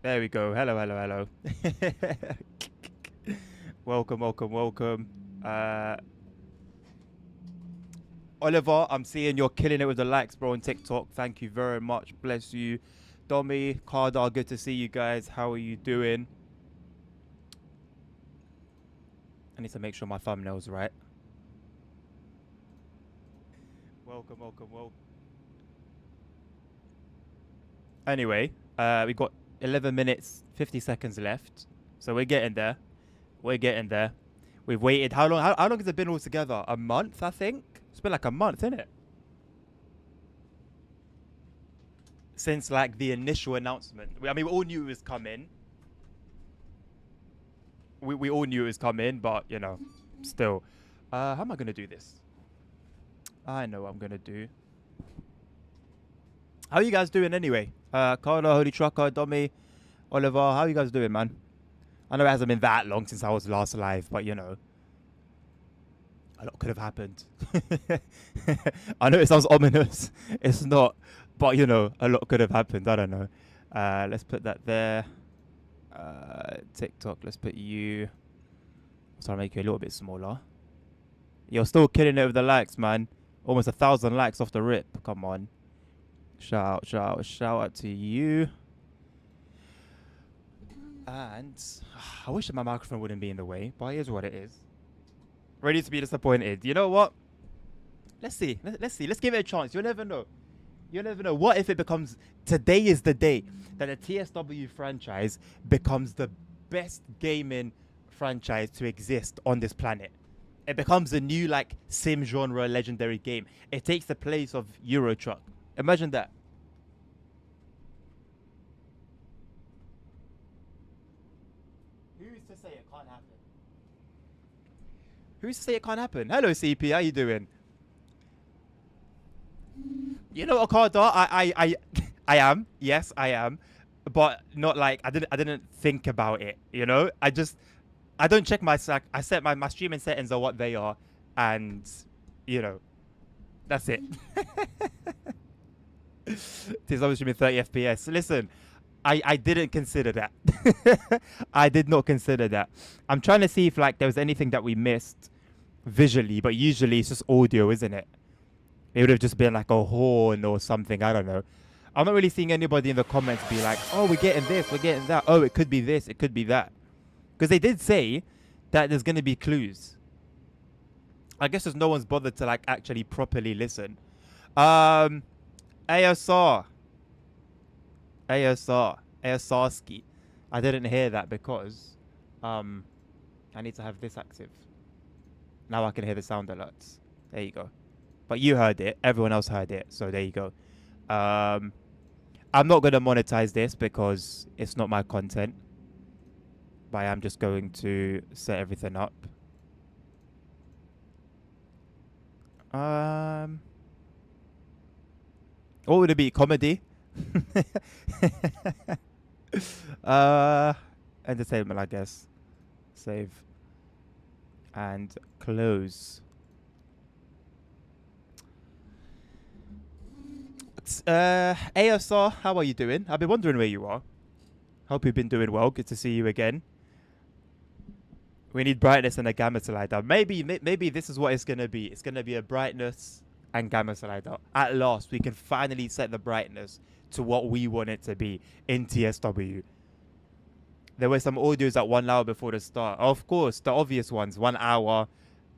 There we go. Hello, hello, hello. Welcome, welcome, welcome. Oliver, I'm seeing you're killing it with the likes, bro, on TikTok. Thank you very much. Bless you. Domi, Kardar, good to see you guys. How are you doing? I need to make sure my thumbnail's right. Welcome, welcome, welcome. Anyway, we got 11 minutes, 50 seconds left. So we're getting there. We're getting there. We've waited. How long? How long has it been altogether? A month, I think. It's been like a month, isn't it? Since like the initial announcement. I mean, we all knew it was coming. We all knew it was coming, but you know, still. How am I gonna do this? I know what I'm gonna do. How are you guys doing anyway? Carla, Holy Trucker, Domi, Oliver, how are you guys doing, man? I know it hasn't been that long since I was last live, but you know, a lot could have happened. I know it sounds ominous. It's not, but you know, a lot could have happened. I don't know. Let's put that there. TikTok. Let's put you. I'll try to make you a little bit smaller. You're still killing it with the likes, man. Almost 1,000 likes off the rip. Come on. Shout out, shout out, shout out to you. And I wish my microphone wouldn't be in the way, but here's what it is. Ready to be disappointed. You know what? Let's see. Let's see. Let's give it a chance. You'll never know. You'll never know. What if it becomes... Today is the day that the TSW franchise becomes the best gaming franchise to exist on this planet. It becomes a new, like, sim genre legendary game. It takes the place of Euro Truck. Imagine that. Who's to say it can't happen? Who's to say it can't happen? Hello, CP. How you doing? You know what, Carter? I am. Yes, I am. But not like I didn't think about it. You know, I don't check my Slack. I set my streaming settings are what they are, and you know, that's it. It's always streaming 30 FPS. Listen, I didn't consider that. I did not consider that. I'm trying to see if like there was anything that we missed visually, but usually it's just audio, isn't it? It would have just been like a horn or something. I don't know. I'm not really seeing anybody in the comments be like, oh, we're getting this, we're getting that. Oh, it could be this, it could be that. Because they did say that there's going to be clues. I guess there's no one's bothered to like actually properly listen. ASR. ASRski. I didn't hear that because I need to have this active. Now I can hear the sound alerts. There you go. But you heard it. Everyone else heard it. So there you go. I'm not going to monetize this because it's not my content. But I am just going to set everything up. What would it be? Comedy? Entertainment, I guess. Save. And close. ASR, how are you doing? I've been wondering where you are. Hope you've been doing well. Good to see you again. We need brightness and a gamma slider. Maybe this is what it's gonna be. It's gonna be a brightness and gamma slider. At last, we can finally set the brightness to what we want it to be in TSW. There were some audios at 1 hour before the start. Of course, the obvious ones. 1 hour.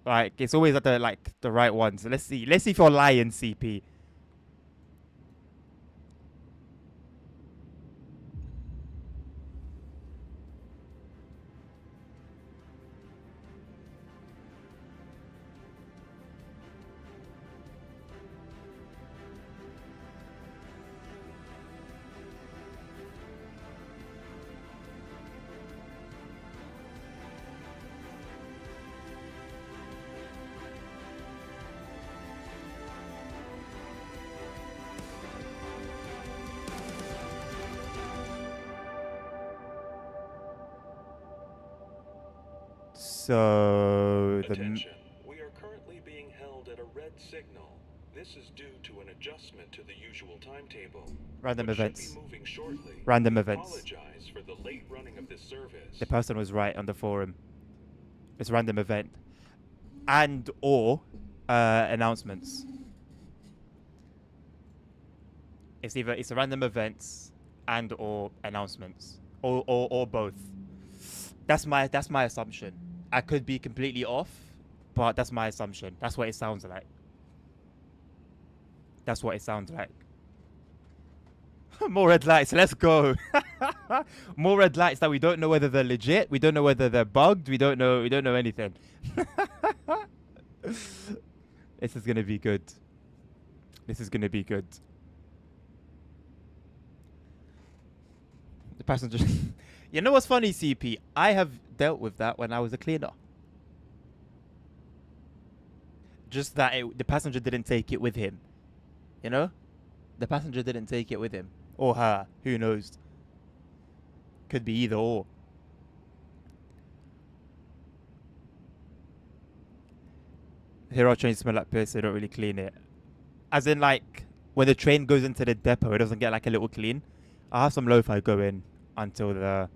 Like it's always at the right ones. Let's see. Let's see if you're lying, CP. So Attention. We are currently being held at a red signal. This is due to an adjustment to the usual timetable. Random But events. should be moving shortly. Random We events. apologize for the late running of this service. The person was right on the forum. It's a random event. And or announcements. It's a random events and or announcements. Or both. That's my assumption. I could be completely off, but that's my assumption. That's what it sounds like. That's what it sounds like. More red lights, let's go. More red lights that we don't know whether they're legit, we don't know whether they're bugged, we don't know anything. This is gonna be good. This is gonna be good. The passenger You know what's funny, CP? I have dealt with that when I was a cleaner. Just that the passenger didn't take it with him. You know? The passenger didn't take it with him. Or her. Who knows? Could be either or. Here our trains smell like piss, they don't really clean it. As in, like, when the train goes into the depot, it doesn't get like a little clean. I'll have some lo-fi go in until the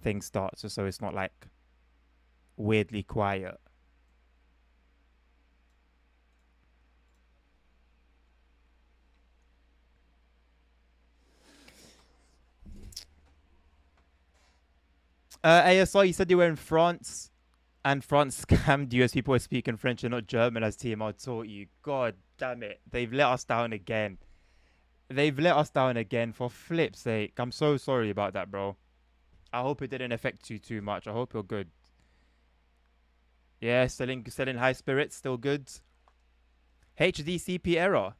thing starts, just so it's not like weirdly quiet. ASR, you said you were in France, and France scammed you as people were speaking French and not German as TMR taught you. God damn it. They've let us down again. They've let us down again, for flip's sake. I'm so sorry about that, bro. I hope it didn't affect you too much. I hope you're good. Yeah, selling high spirits, still good. HDCP error.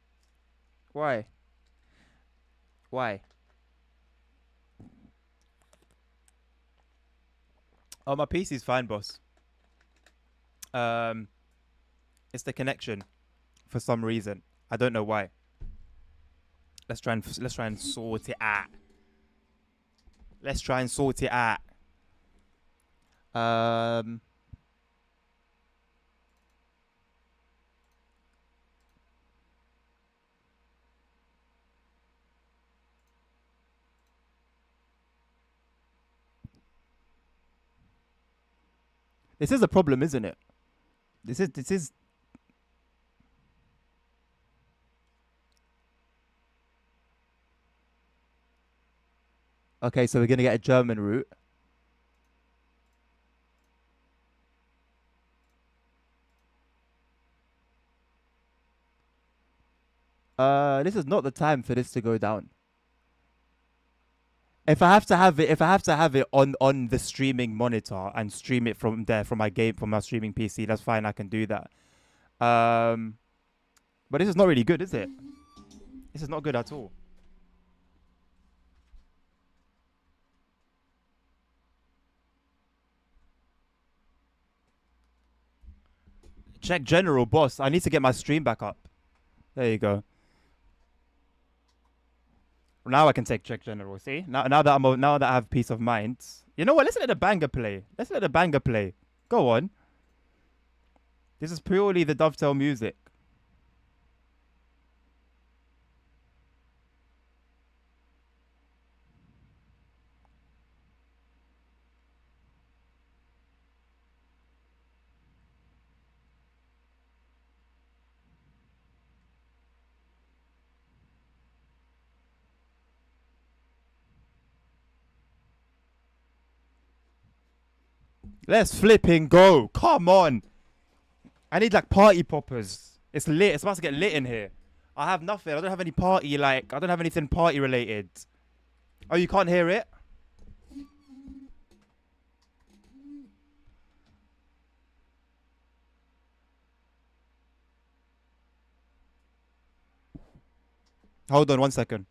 Why? Why? Oh, my PC's fine, boss. It's the connection, for some reason. I don't know why. Let's try and sort it out. Let's try and sort it out. This is a problem, isn't it? This is. Okay, so we're gonna get a German route. This is not the time for this to go down. If I have to have it on the streaming monitor and stream it from there from my streaming PC, that's fine. I can do that. But this is not really good, is it? This is not good at all. Check general, boss. I need to get my stream back up. There you go. Now I can check general. See, now that I have peace of mind. You know what? Let's let the banger play. Let's let the banger play. Go on. This is purely the Dovetail music. Let's flipping go. Come on. I need like party poppers. It's lit. It's about to get lit in here. I have nothing. I don't have any party, like, I don't have anything party related. Oh, you can't hear it? Hold on 1 second.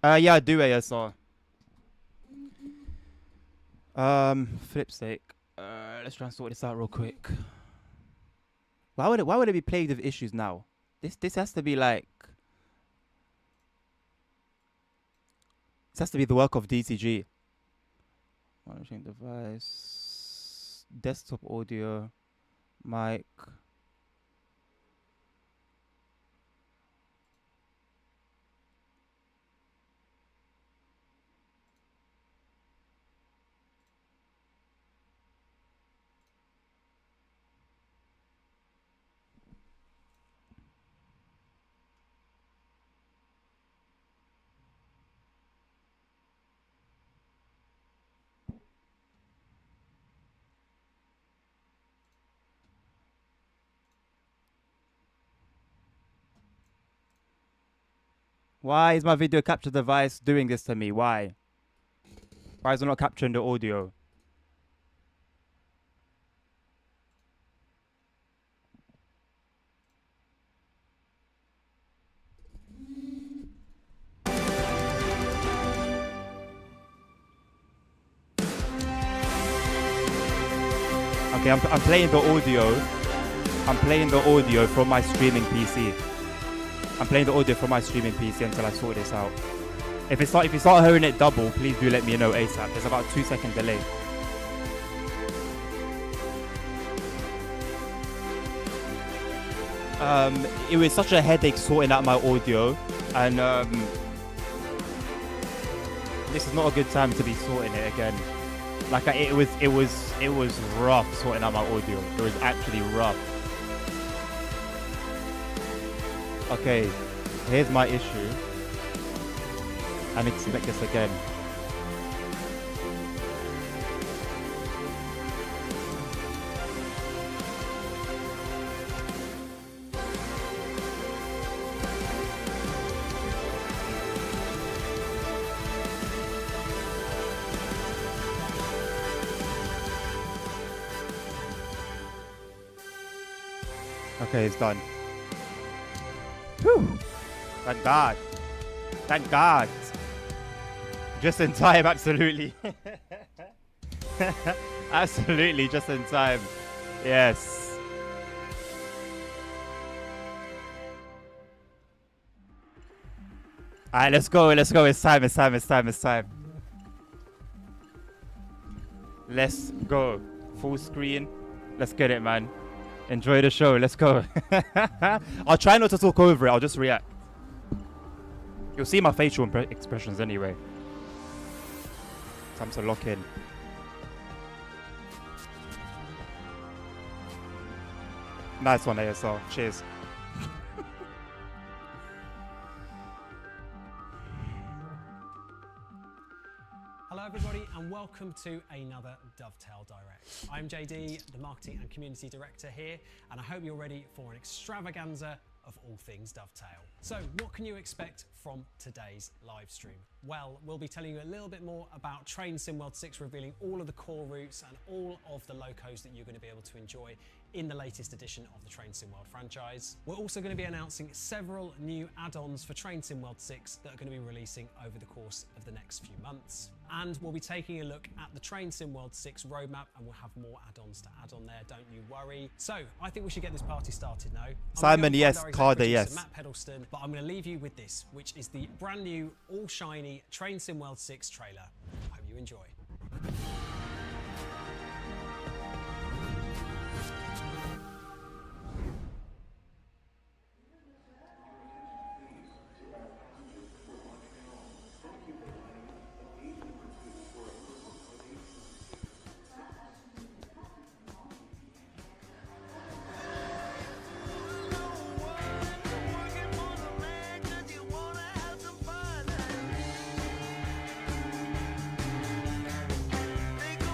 Yeah, I do ASR. Flip sake. Let's try and sort this out real quick. Why would it be plagued with issues now? This has to be like, This has to be the work of DCG. Monitoring device, desktop audio, mic. Why is my video capture device doing this to me? Why? Why is it not capturing the audio? Okay, I'm playing the audio. I'm playing the audio from my streaming PC. I'm playing the audio from my streaming PC until I sort this out. If you start hearing it double, please do let me know ASAP. There's about a 2-second delay. It was such a headache sorting out my audio, and this is not a good time to be sorting it again. Like it was rough sorting out my audio. It was actually rough. Okay, here's my issue. I need to select this again. Okay, it's done. Whew. Thank God. Thank God. Just in time, absolutely. Absolutely, just in time. Yes. Alright, let's go. Let's go. It's time. It's time. It's time. It's time. Let's go. Full screen. Let's get it, man. Enjoy the show. Let's go. I'll try not to talk over it. I'll just react. You'll see my facial expressions anyway. Time to lock in. Nice one, ASL. Cheers. Hello everybody and welcome to another Dovetail Direct. I'm JD, the Marketing and Community Director here, and I hope you're ready for an extravaganza of all things Dovetail. So what can you expect from today's live stream? Well, we'll be telling you a little bit more about Train SimWorld 6, revealing all of the core routes and all of the locos that you're going to be able to enjoy in the latest edition of the Train SimWorld franchise. We're also going to be announcing several new add-ons for Train SimWorld 6 that are going to be releasing over the course of the next few months. And we'll be taking a look at the Train SimWorld 6 roadmap, and we'll have more add-ons to add on there, don't you worry. So I think we should get this party started now. Simon, yes. Carter, yes. Matt Pedalston, but I'm going to leave you with this, which is the brand new, all shiny Train SimWorld 6 trailer. I hope you enjoy. Think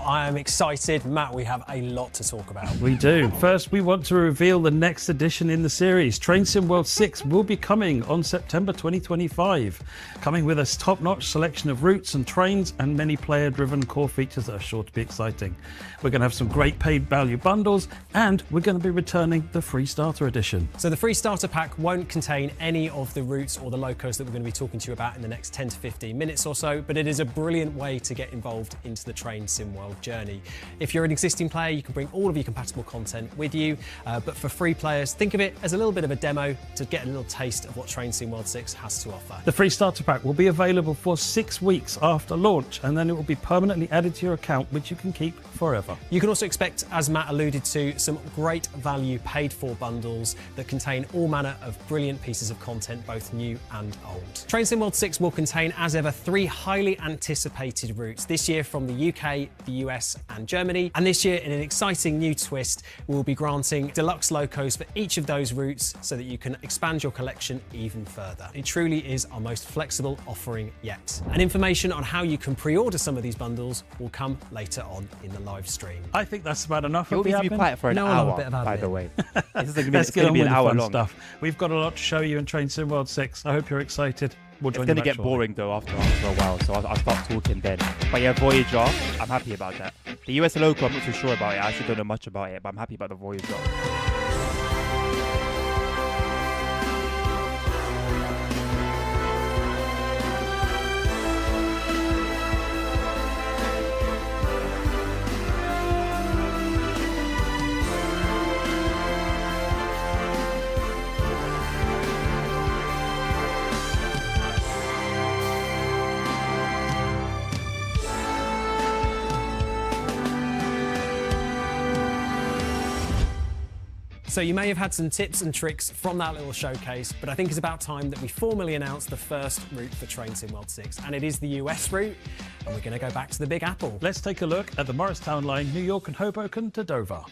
sure I am excited. Matt, we have a lot to talk about. We do. First, we want to reveal the next edition in the series. Train Sim World 6 will be coming on September 2025, coming with a top-notch selection of routes and trains and many player-driven core features that are sure to be exciting. We're going to have some great paid value bundles, and we're going to be returning the free starter edition. So the free starter pack won't contain any of the routes or the locos that we're going to be talking to you about in the next 10 to 15 minutes or so, but it is a brilliant way to get involved into the Train Sim World journey. If you're an existing player, you can bring all of your compatible content with you, but for free players, think of it as a little bit of a demo to get a little taste of what Train Sim World 6 has to offer. The free starter pack will be available for 6 weeks after launch, and then it will be permanently added to your account, which you can keep forever. You can also expect, as Matt alluded to, some great value paid for bundles that contain all manner of brilliant pieces of content, both new and old. Train Sim World 6 will contain, as ever, 3 highly anticipated routes, this year from the UK, the US and Germany, and this year, in an exciting new twist, we'll be granting deluxe locos for each of those routes so that you can expand your collection even further. It truly is our most flexible offering yet. And information on how you can pre-order some of these bundles will come later on in the live stream. I think that's about enough. You'll need to be quiet for an hour, by the way. This is going to be an hour long. Stuff. We've got a lot to show you in Train Sim World 6. I hope you're excited. It's going to get boring though after a while, so I'll stop talking then. But yeah, Voyager, I'm happy about that. The US local, I'm not too sure about it. I actually don't know much about it, but I'm happy about the Voyager. So you may have had some tips and tricks from that little showcase, but I think it's about time that we formally announce the first route for Train Sim World 6, and it is the US route, and we're going to go back to the Big Apple. Let's take a look at the Morristown line, New York and Hoboken to Dover.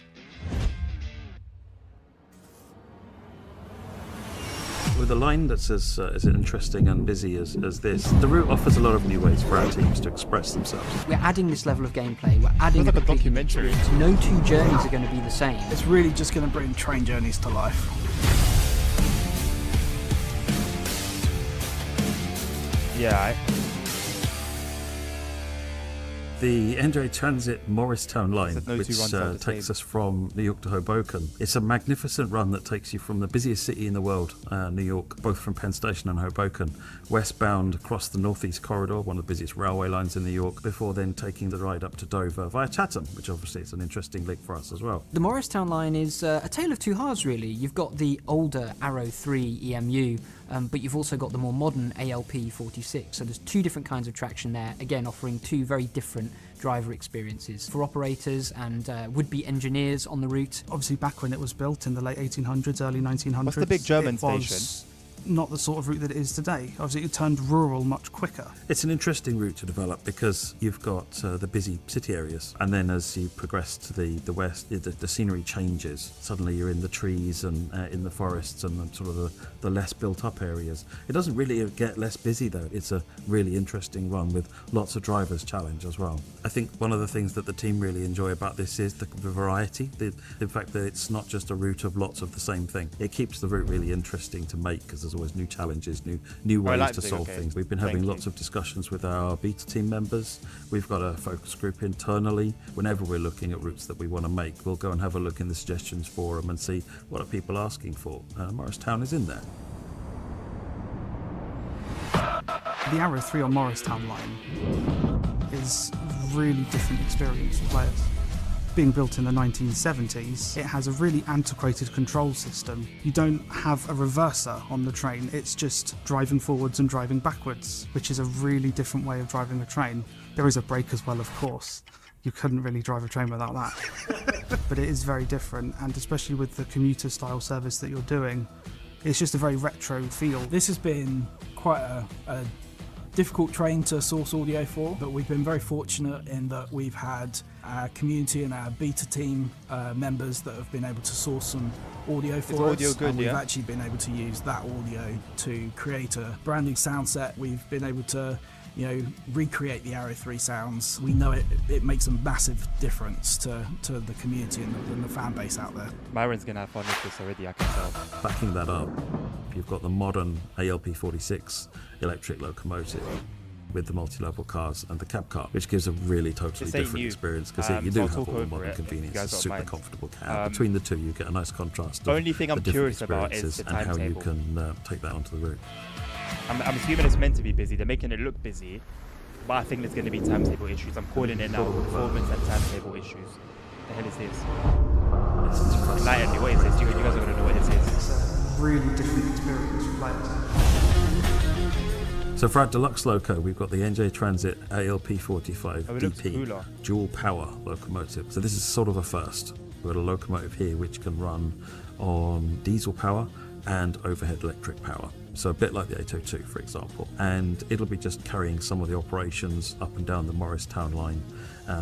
With a line that's as interesting and busy as this, the route offers a lot of new ways for our teams to express themselves. We're adding this level of gameplay, we're adding like a documentary. No two journeys are going to be the same. It's really just going to bring train journeys to life. Yeah, The NJ Transit Morristown line, no which takes us from New York to Hoboken. It's a magnificent run that takes you from the busiest city in the world, New York, both from Penn Station and Hoboken, westbound across the Northeast Corridor, one of the busiest railway lines in New York, before then taking the ride up to Dover via Chatham, which obviously is an interesting link for us as well. The Morristown line is a tale of two halves, really. You've got the older Arrow 3 EMU, but you've also got the more modern ALP 46. So there's 2 different kinds of traction there, again offering 2 very different driver experiences for operators and would-be engineers on the route. Obviously, back when it was built in the late 1800s, early 1900s, what's the big German it was station? Not the sort of route that it is today. Obviously, it turned rural much quicker. It's an interesting route to develop because you've got the busy city areas, and then as you progress to the west, the scenery changes. Suddenly you're in the trees and in the forests and sort of the less built up areas. It doesn't really get less busy though. It's a really interesting run with lots of drivers' challenge as well. I think one of the things that the team really enjoy about this is the variety, the fact that it's not just a route of lots of the same thing. It keeps the route really interesting to make because there's always new challenges, new ways to solve things. We've been having lots of discussions with our beta team members. We've got a focus group internally. Whenever we're looking at routes that we want to make, we'll go and have a look in the suggestions forum and see what are people asking for. Morristown is in there. The Arrow 3 on Morristown line is a really different experience for players. Being built in the 1970s, it has a really antiquated control system. You don't have a reverser on the train, it's just driving forwards and driving backwards, which is a really different way of driving a train. There is a brake as well, of course. You couldn't really drive a train without that. But it is very different, and especially with the commuter style service that you're doing, it's just a very retro feel. This has been quite a difficult train to source audio for, but we've been very fortunate in that we've had our community and our beta team members that have been able to source some audio for us. Good, and we've actually been able to use that audio to create a brand new sound set. We've been able to recreate the Arrow 3 sounds. We know it makes a massive difference to the community and the fan base out there. Myron's gonna have fun with this already, I can tell. Backing that up, you've got the modern ALP46 electric locomotive with the multi-level cars and the cab car, which gives a really totally This ain't different new. experience because So you do I'll have talk all the over modern it if you convenience, guys a don't super mind. comfortable cab. Between the two, you get a nice contrast. The of only thing I'm the different curious about is experiences the and how you timetable. can take that onto the route. I'm assuming it's meant to be busy. They're making it look busy, but I think there's going to be timetable issues. I'm calling it now. Performance and timetable issues. The hell is this? It's fascinating. Enlighten me. What is this? You guys are going to know what this is. It's a really different experience for players. So for our deluxe loco, we've got the NJ Transit ALP45 Oh, it looks DP cooler. dual power locomotive. So this is sort of a first. We've got a locomotive here which can run on diesel power and overhead electric power. So a bit like the 802, for example. And it'll be just carrying some of the operations up and down the Morristown line.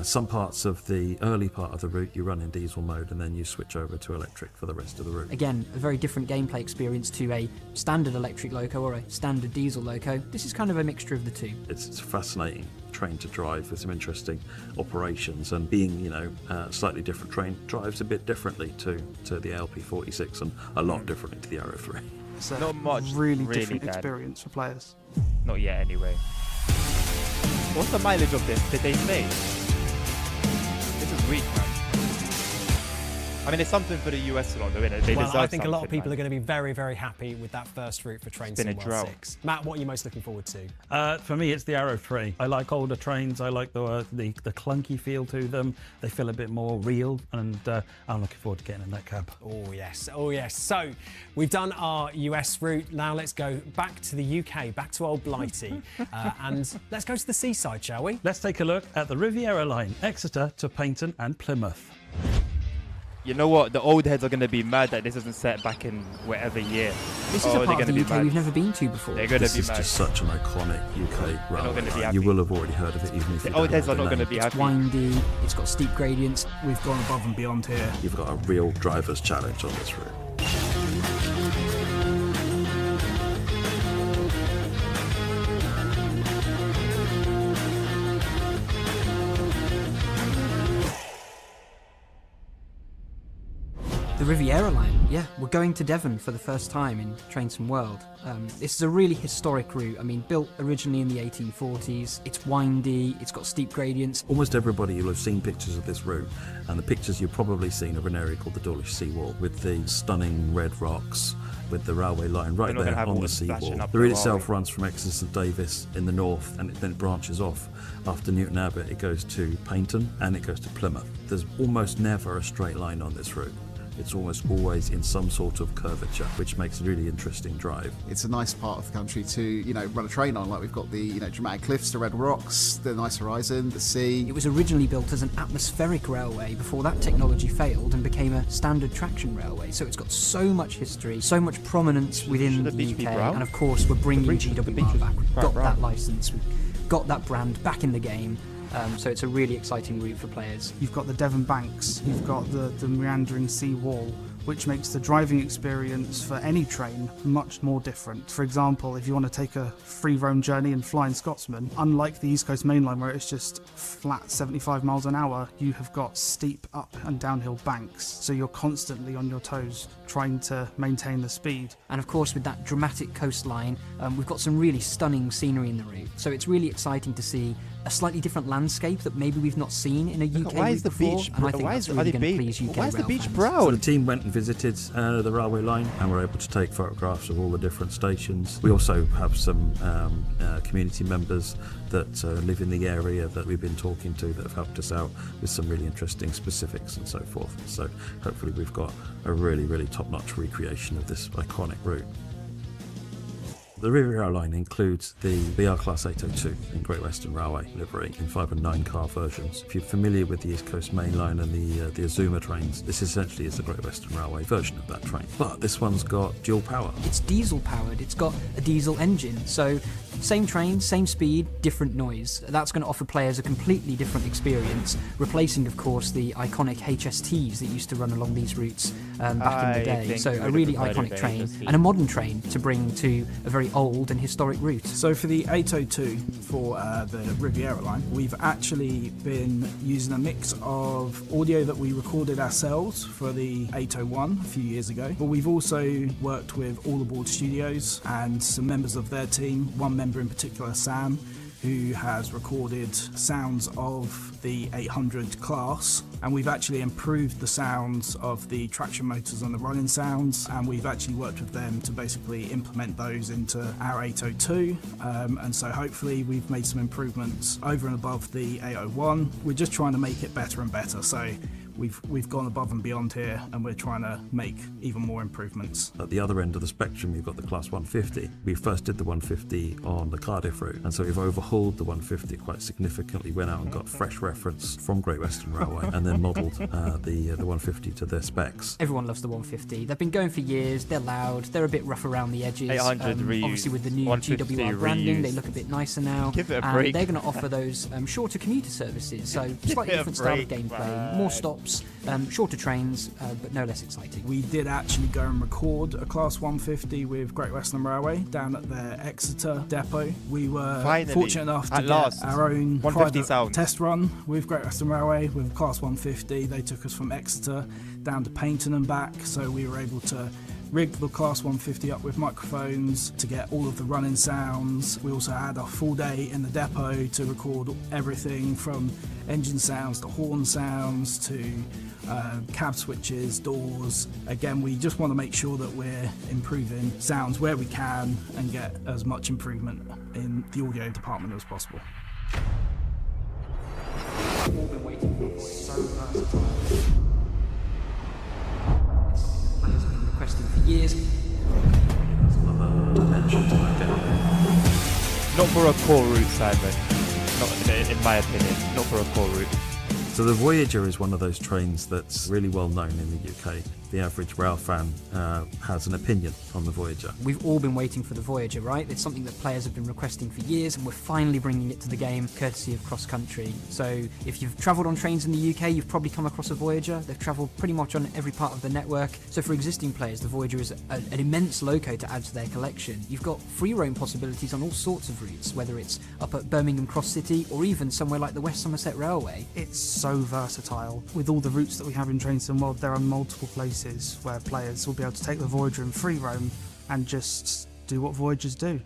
Some parts of the early part of the route you run in diesel mode and then you switch over to electric for the rest of the route. Again, a very different gameplay experience to a standard electric loco or a standard diesel loco. This is kind of a mixture of the two. It's a fascinating train to drive with some interesting operations, and being a slightly different train drives a bit differently to the ALP46 and a lot differently to the Arrow 3. It's a Not much, really really, different Dad. experience for players. Not yet, anyway. What's the mileage of this? Did they say? This is weak, man. I mean, it's something for the US lot, though, innit? They Well, deserve I think a lot of something, people man. are going to be very, very happy with that first route for Train been a World drought. 6. Matt, what are you most looking forward to? For me, it's the Arrow 3. I like older trains. I like the clunky feel to them. They feel a bit more real, and I'm looking forward to getting in that cab. Oh yes, oh yes. So we've done our US route. Now let's go back to the UK, back to old Blighty, and let's go to the seaside, shall we? Let's take a look at the Riviera line, Exeter to Paignton and Plymouth. You know what? The old heads are going to be mad that this isn't set back in whatever year. This is Oh, a they're part of gonna the be UK mad. we've never been to before. They're going to This be is mad. just such an iconic UK not railway gonna be line. happy. You will have already heard of it, even if The you old don't heads know are not the going to name. be It's happy. windy, it's got steep gradients. We've gone above and beyond here. You've got a real driver's challenge on this route. The Riviera line, yeah, we're going to Devon for the first time in Trainson World. This is a really historic route. I mean, built originally in the 1840s. It's windy, it's got steep gradients. Almost everybody will have seen pictures of this route, and the pictures you've probably seen of an area called the Dawlish Seawall, with the stunning red rocks, with the railway line right We're not gonna there have on the water splashing seawall. up The route there, are itself we? runs from Exeter St Davis in the north, and then it branches off. After Newton Abbot, it goes to Paignton, and it goes to Plymouth. There's almost never a straight line on this route. It's almost always in some sort of curvature, which makes a really interesting drive. It's a nice part of the country to, run a train on. Like we've got the, dramatic cliffs, the red rocks, the nice horizon, the sea. It was originally built as an atmospheric railway before that technology failed and became a standard traction railway. So it's got so much history, so much prominence within Should the the beach be UK. brown? And of course, we're bringing beach GWR was back. We've quite got brown. that license, we've got that brand back in the game. So it's a really exciting route for players. You've got the Devon Banks, you've got the meandering sea wall, which makes the driving experience for any train much more different. For example, if you want to take a free roam journey in Flying Scotsman, unlike the East Coast Main Line where it's just flat 75 miles an hour, you have got steep up and downhill banks, so you're constantly on your toes trying to maintain the speed. And of course, with that dramatic coastline, we've got some really stunning scenery in the route. So it's really exciting to see a slightly different landscape that maybe we've not seen in a UK Why route is the before, beach? and I think Why that's is really are going they to beach? please UK Why is the rail beach fans. So brown? the team went and visited the railway line, and were able to take photographs of all the different stations. We also have some community members that live in the area that we've been talking to that have helped us out with some really interesting specifics and so forth. So hopefully we've got a really, really top-notch recreation of this iconic route. The Riviera line includes the BR Class 802 in Great Western Railway livery in 5 and 9 car versions. If you're familiar with the East Coast Main Line and the Azuma trains, this essentially is the Great Western Railway version of that train. But this one's got dual power. It's diesel powered, it's got a diesel engine, so same train, same speed, different noise. That's going to offer players a completely different experience, replacing of course the iconic HSTs that used to run along these routes back in the I day. think So we a would really have preferred iconic the train HST. and a modern train to bring to a very very old and historic route. So for the 802 for the Riviera line, we've actually been using a mix of audio that we recorded ourselves for the 801 a few years ago, but we've also worked with All Aboard Studios and some members of their team, one member in particular, Sam, who has recorded sounds of the 800 class, and we've actually improved the sounds of the traction motors and the running sounds, and we've actually worked with them to basically implement those into our 802, and so hopefully we've made some improvements over and above the 801. We're just trying to make it better and better, so we've gone above and beyond here, and we're trying to make even more improvements. At the other end of the spectrum, you've got the Class 150. We first did the 150 on the Cardiff route, and so we've overhauled the 150 quite significantly, went out and got fresh reference from Great Western Railway, and then modelled the 150 to their specs. Everyone loves the 150. They've been going for years, they're loud, they're a bit rough around the edges. 800 reused, obviously with the new 150 GWR branding, they reused. look a bit nicer now. Give it a and break. they're going to offer those shorter commuter services, so slightly it a different style of break, gameplay, man. more stops, shorter trains, but no less exciting. We did actually go and record a Class 150 with Great Western Railway down at their Exeter depot. We were Finally, fortunate enough to at get last, our own 150 private sound. test run with Great Western Railway with Class 150. They took us from Exeter down to Paignton and back, so we were able to rig the Class 150 up with microphones to get all of the running sounds. We also had a full day in the depot to record everything from engine sounds to horn sounds to cab switches, doors. Again, we just want to make sure that we're improving sounds where we can and get as much improvement in the audio department as possible. We've all been waiting for this, so versatile. It's something players have been requesting for years. That's another dimension to go down. Not for a core route, Simon. Not in my opinion. Not for a core route. So the Voyager is one of those trains that's really well known in the UK. The average rail fan has an opinion on the Voyager. We've all been waiting for the Voyager, right? It's something that players have been requesting for years, and we're finally bringing it to the game, courtesy of Cross Country. So if you've travelled on trains in the UK, you've probably come across a Voyager. They've travelled pretty much on every part of the network. So for existing players, the Voyager is an immense loco to add to their collection. You've got free roam possibilities on all sorts of routes, whether it's up at Birmingham Cross City or even somewhere like the West Somerset Railway. It's so versatile. With all the routes that we have in Train Sim World, there are multiple places where players will be able to take the Voyager in free roam and just do what Voyagers do.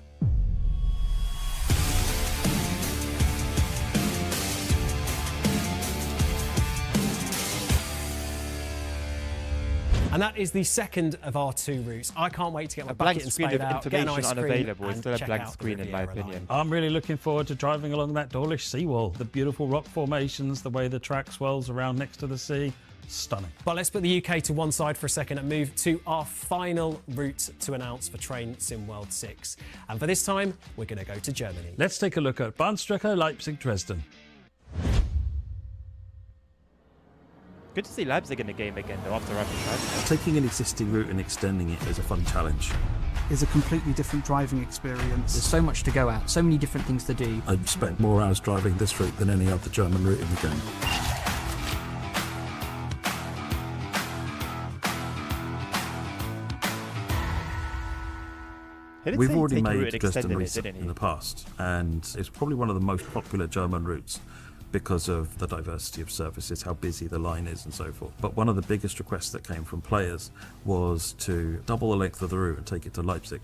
And that is the second of our two routes. I can't wait to get my A blank bucket and screen spade of out, get an information ice cream, unavailable. It's and still a check blank out the screen in my Riviera opinion. line. I'm really looking forward to driving along that Dawlish seawall. The beautiful rock formations, the way the track swells around next to the sea. Stunning. But let's put the UK to one side for a second and move to our final route to announce for Train Sim World 6. And for this time, we're going to go to Germany. Let's take a look at Bahnstrecke Leipzig-Dresden. Good to see Leipzig in the game again, though, after rapid transport. Taking an existing route and extending it is a fun challenge. It's a completely different driving experience. There's so much to go at, so many different things to do. I've spent more hours driving this route than any other German route in the game. He did We've say already take a route made and Dresden extend it, recent didn't in he? the past, and it's probably one of the most popular German routes because of the diversity of services, how busy the line is and so forth. But one of the biggest requests that came from players was to double the length of the route and take it to Leipzig,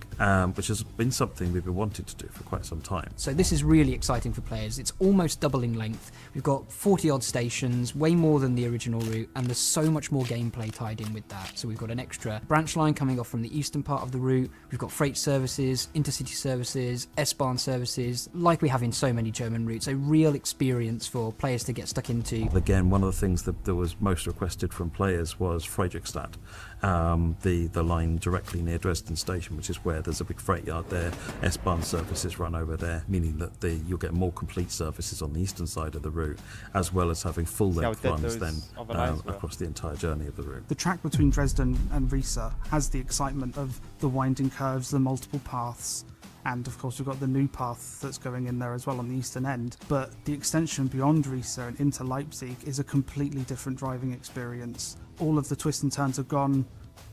which has been something we've been wanting to do for quite some time. So this is really exciting for players. It's almost doubling length. We've got 40 odd stations, way more than the original route, and there's so much more gameplay tied in with that. So we've got an extra branch line coming off from the eastern part of the route. We've got freight services, intercity services, S-Bahn services, like we have in so many German routes. A real experience for players to get stuck into. Again, one of the things that was most requested from players was Friedrichstadt, the line directly near Dresden station, which is where there's a big freight yard there. S-Bahn services run over there, meaning that you'll get more complete services on the eastern side of the route, as well as having full-length dead runs those then other lines were. across the entire journey of the route. The track between Dresden and Riesa has the excitement of the winding curves, the multiple paths, and of course we've got the new path that's going in there as well on the eastern end. But the extension beyond Riesa and into Leipzig is a completely different driving experience. All of the twists and turns are gone.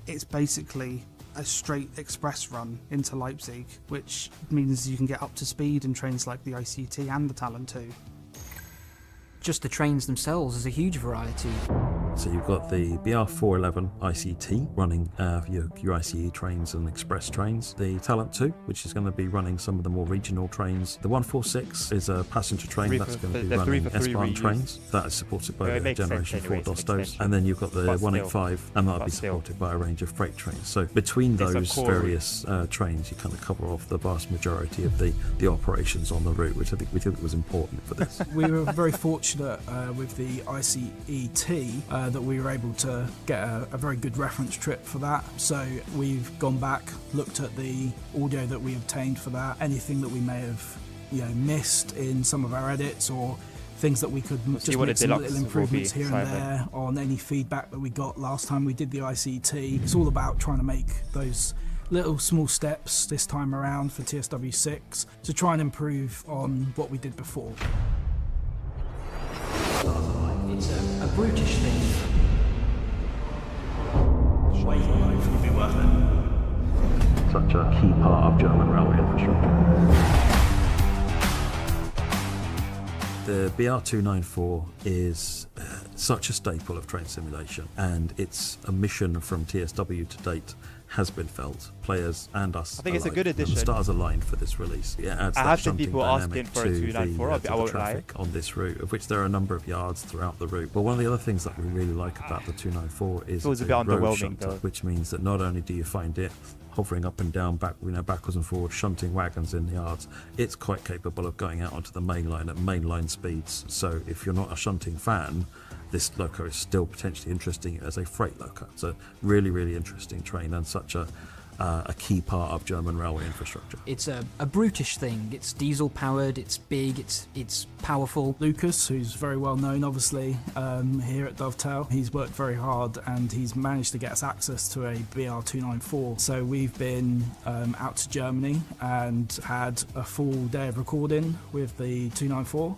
It's basically a straight express run into Leipzig, which means you can get up to speed in trains like the ICT and the Talent 2. Just the trains themselves is a huge variety. So you've got the BR411 ICT running your ICE trains and express trains. The Talent 2, which is going to be running some of the more regional trains. The 146 is a passenger train that's going to be running S-Bahn trains. That is supported by the Generation 4 Dostos. And then you've got the 185, and that'll be supported by a range of freight trains. So between those various trains, you kind of cover off the vast majority of the operations on the route, which I think we think was important for this. We were very fortunate with the ICET that we were able to get a very good reference trip for that. So we've gone back, looked at the audio that we obtained for that, anything that we may have missed in some of our edits, or things that we could just make some little improvements here and there on any feedback that we got last time we did the ICT. It's all about trying to make those little small steps this time around for TSW6 to try and improve on what we did before. It's a brutish thing. Wait, hopefully be worth it. Such a key part of German railway infrastructure. The BR294 is such a staple of train simulation, and it's a mission from TSW to date has been felt. Players and us I think it's a good addition. The stars aligned for this release. It adds I that have seen shunting people asking dynamic for a to 294, the, I to the won't traffic on this route, of which there are a number of yards throughout the route. But one of the other things that we really like about the 294 is It was a the bit road underwhelming, shunter, though. which means that not only do you find it hovering up and down, backwards and forwards, shunting wagons in the yards, it's quite capable of going out onto the main line at mainline speeds. So if you're not a shunting fan, this loco is still potentially interesting as a freight loco. It's a really, really interesting train, and such a key part of German railway infrastructure. It's a brutish thing. It's diesel powered, it's big, it's powerful. Lucas, who's very well known obviously here at Dovetail, he's worked very hard and he's managed to get us access to a BR294. So we've been out to Germany and had a full day of recording with the 294,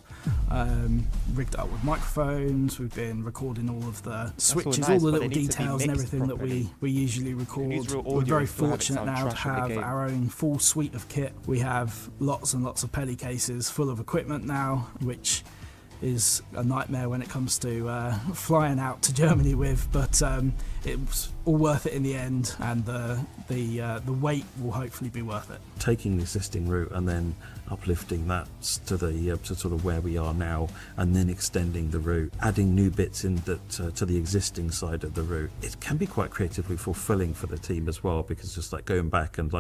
rigged up with microphones. We've been recording all of the switches, all the little details and everything that we usually record. We're very fortunate now to have our own full suite of kit. We have lots and lots of pelly cases full of equipment now, which is a nightmare when it comes to flying out to Germany with, but it was all worth it in the end, and the wait will hopefully be worth it. Taking the existing route and then uplifting that to the to sort of where we are now, and then extending the route, adding new bits in that to the existing side of the route, it can be quite creatively fulfilling for the team as well, because just like going back and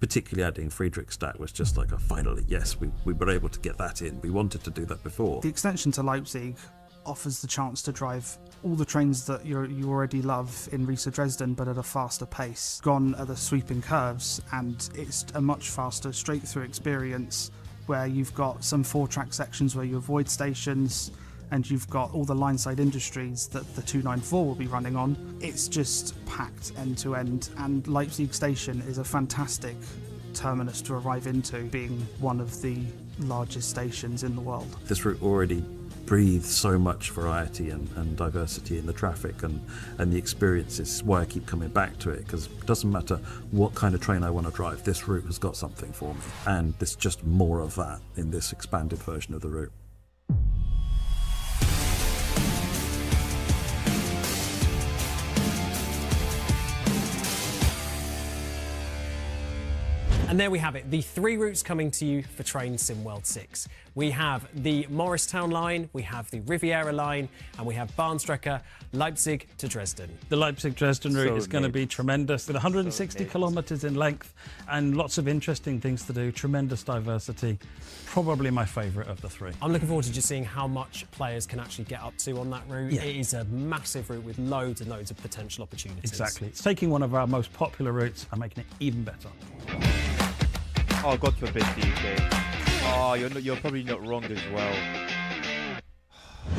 particularly adding Friedrichstadt was just like a finally, yes, we were able to get that in. We wanted to do that before. The extension to Leipzig offers the chance to drive all the trains that you already love in Riesa Dresden, but at a faster pace, gone at the sweeping curves, and it's a much faster straight through experience where you've got some 4-track sections where you avoid stations, and you've got all the line-side industries that the 294 will be running on. It's just packed end to end, and Leipzig station is a fantastic terminus to arrive into, being one of the largest stations in the world. This route already breathes so much variety and diversity in the traffic and the experiences. This is why I keep coming back to it, because it doesn't matter what kind of train I want to drive, this route has got something for me, and there's just more of that in this expanded version of the route. And there we have it, the 3 routes coming to you for Train Sim World 6. We have the Morristown line, we have the Riviera line, and we have Bahnstrecke, Leipzig to Dresden. The Leipzig-Dresden route is going to be tremendous, with 160 kilometres in length and lots of interesting things to do, tremendous diversity. Probably my favourite of the 3. I'm looking forward to just seeing how much players can actually get up to on that route. Yeah. It is a massive route with loads and loads of potential opportunities. Exactly. It's taking one of our most popular routes and making it even better. Oh, God forbid, DJ. Oh, you're probably not wrong as well.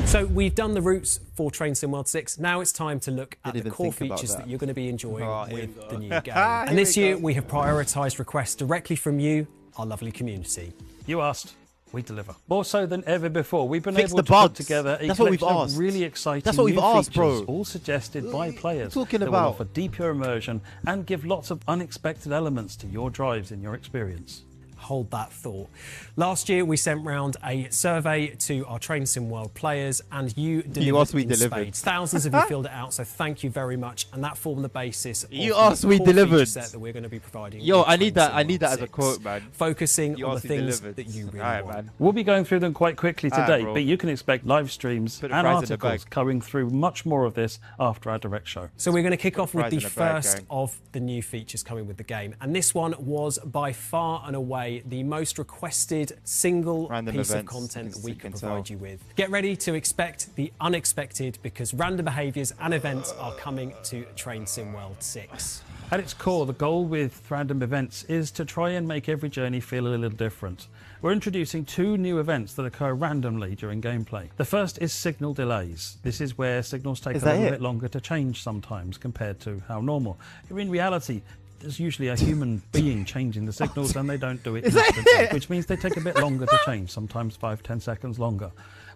So we've done the routes for Train Sim World 6. Now it's time to look at the core features that you're going to be enjoying with the new game. And this year we have prioritised requests directly from you, our lovely community. You asked. We deliver. More so than ever before. We've been Fix able the to bugs. put together a That's what we've collection of asked. really exciting That's what we've new asked, features, bro. all suggested by players talking that about? will offer deeper immersion and give lots of unexpected elements to your drives in your experience. Hold that thought. Last year, we sent round a survey to our Train Sim World players, and you delivered asked, we in delivered. spades. Thousands of you filled it out, so thank you very much. And that formed the basis of You the asked, we core feature delivered. set that we're going to be providing. Yo, with I need Train that. Sim I need World that as a 6, quote, man. focusing You on the asked, we things delivered. that you really Alright, want. man. We'll be going through them quite quickly Alright, today, bro. but you can expect live streams Put the and fries in the articles bag. coming through much more of this after our direct show. So we're going to kick off with fries the in a bag, first gang. of the new features coming with the game. And this one was by far and away the most requested single Random piece of events, content that we you can can provide tell. you with. Get ready to expect the unexpected, because random behaviours and events are coming to Train Sim World 6. At its core, the goal with random events is to try and make every journey feel a little different. We're introducing 2 new events that occur randomly during gameplay. The first is signal delays. This is where signals take Is a that little it? bit longer to change sometimes compared to how normal. In reality, there's usually a human being changing the signals and they don't do it instantly, which means they take a bit longer to change, sometimes 5-10 seconds longer.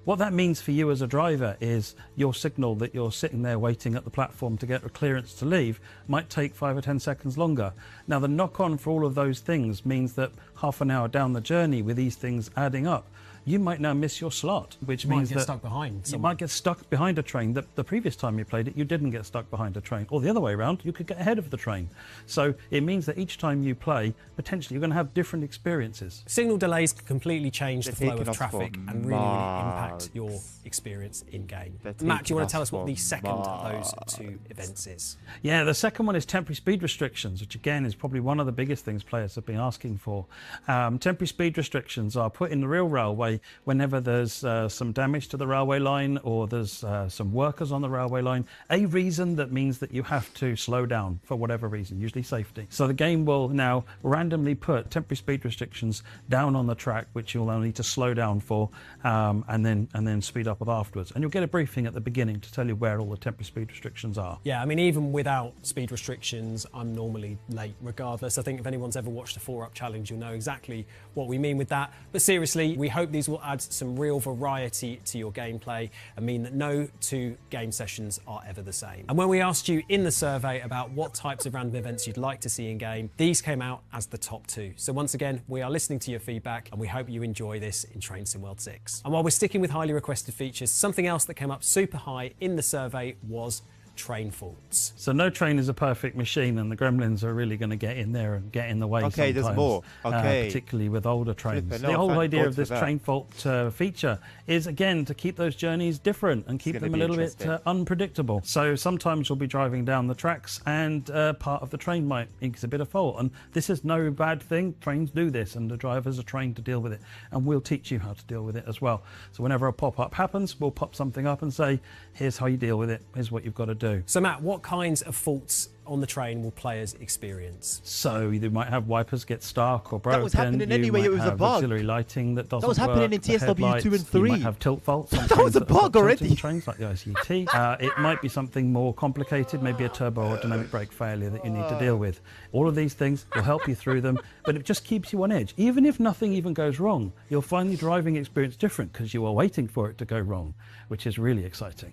What that means for you as a driver is your signal that you're sitting there waiting at the platform to get a clearance to leave might take 5 or 10 seconds longer. Now, the knock-on for all of those things means that half an hour down the journey with these things adding up, you might now miss your slot, which means get that stuck behind you someone. might get stuck behind a train that the previous time you played it, you didn't get stuck behind a train. Or the other way around, you could get ahead of the train. So it means that each time you play, potentially you're going to have different experiences. Signal delays can completely change They're the flow taking of us for traffic and really impact your experience in-game. They're Matt, do you want taking to tell us us what the for second of those 2 events is? Yeah, the second one is temporary speed restrictions, which again is probably one of the biggest things players have been asking for. Temporary speed restrictions are put in the real railway whenever there's some damage to the railway line or there's some workers on the railway line, a reason that means that you have to slow down for whatever reason, usually safety. So the game will now randomly put temporary speed restrictions down on the track, which you'll only need to slow down for and then speed up with afterwards. And you'll get a briefing at the beginning to tell you where all the temporary speed restrictions are. Yeah, I mean, even without speed restrictions, I'm normally late regardless. I think if anyone's ever watched the 4-Up Challenge, you'll know exactly what we mean with that. But seriously, we hope these will add some real variety to your gameplay and mean that no 2 game sessions are ever the same. And when we asked you in the survey about what types of random events you'd like to see in game, these came out as the top 2. So once again, we are listening to your feedback and we hope you enjoy this in Train Sim World 6. And while we're sticking with highly requested features, something else that came up super high in the survey was train faults. So no train is a perfect machine, and the gremlins are really going to get in there and get in the way Okay, sometimes. there's more. Okay. Particularly with older trains. Flippin' The hell, whole thank idea God of for this that. train fault feature is, again, to keep those journeys different and keep gonna them a be little bit interesting. unpredictable. So sometimes you'll be driving down the tracks and part of the train might exhibit a fault. And this is no bad thing. Trains do this and the drivers are trained to deal with it. And we'll teach you how to deal with it as well. So whenever a pop-up happens, we'll pop something up and say, here's how you deal with it. Here's what you've got to do. So Matt, what kinds of faults on the train will players experience? So you might have wipers get stuck or broken. That was happening You anyway, might it was a have bug. auxiliary lighting that doesn't was happening work, in the TSW 2 and headlights. 3. You might have tilt faults on That was trains a that have got bug already. tilting trains like the ICT. It might be something more complicated, maybe a turbo or dynamic brake failure that you need to deal with. All of these things will help you through them, but it just keeps you on edge. Even if nothing even goes wrong, you'll find the driving experience different because you are waiting for it to go wrong, which is really exciting.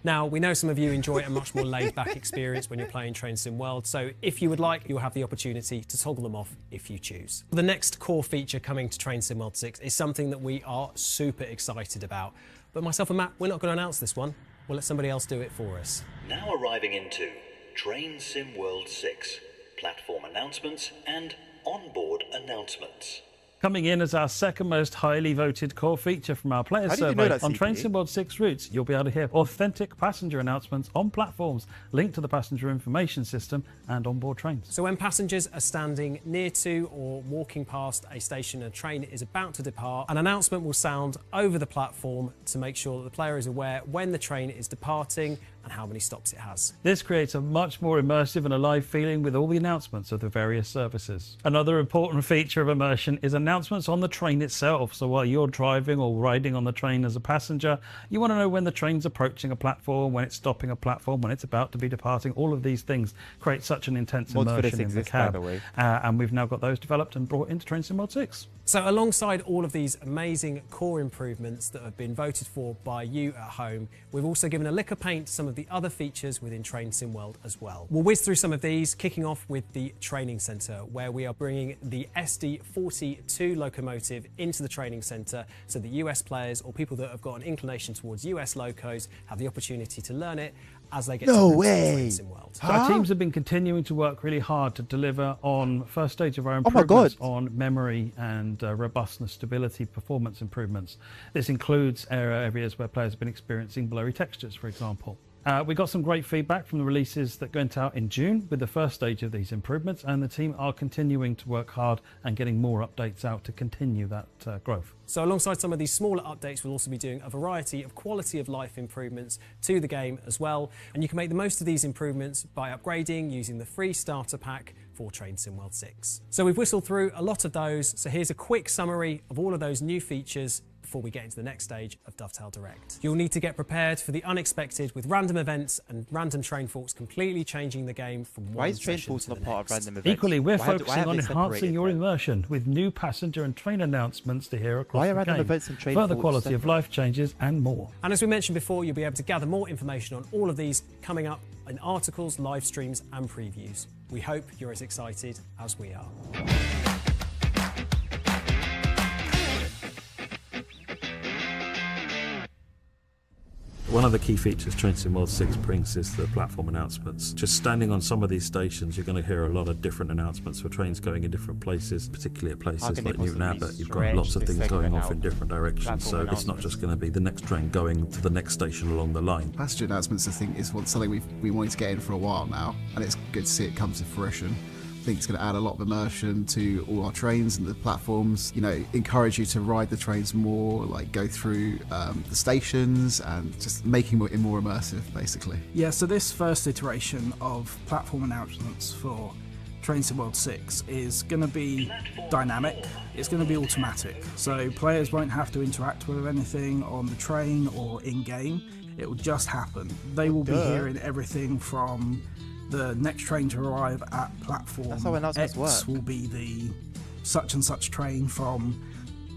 Now, we know some of you enjoy a much more laid-back experience when you're playing Train Sim World, so if you would like, you'll have the opportunity to toggle them off if you choose. The next core feature coming to Train Sim World 6 is something that we are super excited about. But myself and Matt, we're not going to announce this one. We'll let somebody else do it for us. Now arriving into Train Sim World 6, platform announcements and onboard announcements. Coming in as our second most highly voted core feature from our player How did you know survey that, on CP? Train Sim World 6 routes, you'll be able to hear authentic passenger announcements on platforms linked to the passenger information system and onboard trains. So when passengers are standing near to or walking past a station and a train is about to depart, an announcement will sound over the platform to make sure that the player is aware when the train is departing and how many stops it has. This creates a much more immersive and alive feeling with all the announcements of the various services. Another important feature of immersion is announcements on the train itself. So while you're driving or riding on the train as a passenger, you want to know when the train's approaching a platform, when it's stopping a platform, when it's about to be departing. All of these things create such an intense Mods for this immersion in the exist, by cab. the way. And we've now got those developed and brought into Train Sim World 6. So alongside all of these amazing core improvements that have been voted for by you at home, we've also given a lick of paint to some of the other features within Train Sim World as well. We'll whiz through some of these, kicking off with the training centre, where we are bringing the SD42 locomotive into the training centre so that US players or people that have got an inclination towards US locos have the opportunity to learn it as they get to Train Sim World. So our teams have been continuing to work really hard to deliver on first stage of our improvements on memory and robustness, stability, performance improvements. This includes areas where players have been experiencing blurry textures, for example. We got some great feedback from the releases that went out in June with the first stage of these improvements, and the team are continuing to work hard and getting more updates out to continue that growth. So alongside some of these smaller updates, we'll also be doing a variety of quality of life improvements to the game as well. And you can make the most of these improvements by upgrading using the free starter pack for Train Sim World 6. So we've whistled through a lot of those. So here's a quick summary of all of those new features before we get into the next stage of Dovetail Direct. You'll need to get prepared for the unexpected with random events and random train faults completely changing the game from one Why is train session faults to not the part of next. random events? Equally, we're Why focusing on they enhancing separated your them? immersion with new passenger and train announcements to hear across Why are the random game, events and train further faults quality of separate? life changes and more. And as we mentioned before, you'll be able to gather more information on all of these coming up in articles, live streams and previews. We hope you're as excited as we are. One of the key features Train Sim World 6 brings is the platform announcements. Just standing on some of these stations, you're going to hear a lot of different announcements for trains going in different places, particularly at places can they like Newton possibly Abbott. You've got stretch lots of this things going segment off in out? different directions, so Platform it's not just going to be the next train going to the next station along the line. Passenger announcements, I think, is something we wanted to get in for a while now, and it's good to see it come to fruition. I think it's going to add a lot of immersion to all our trains and the platforms. You know, encourage you to ride the trains more, like go through the stations and just making it more immersive, basically. Yeah, so this first iteration of platform announcements for Train Sim World 6 is going to be dynamic, it's going to be automatic, so players won't have to interact with anything on the train or in-game, it will just happen. They will be hearing everything from the next train to arrive at platform That's how announcements X work. will be the such and such train from,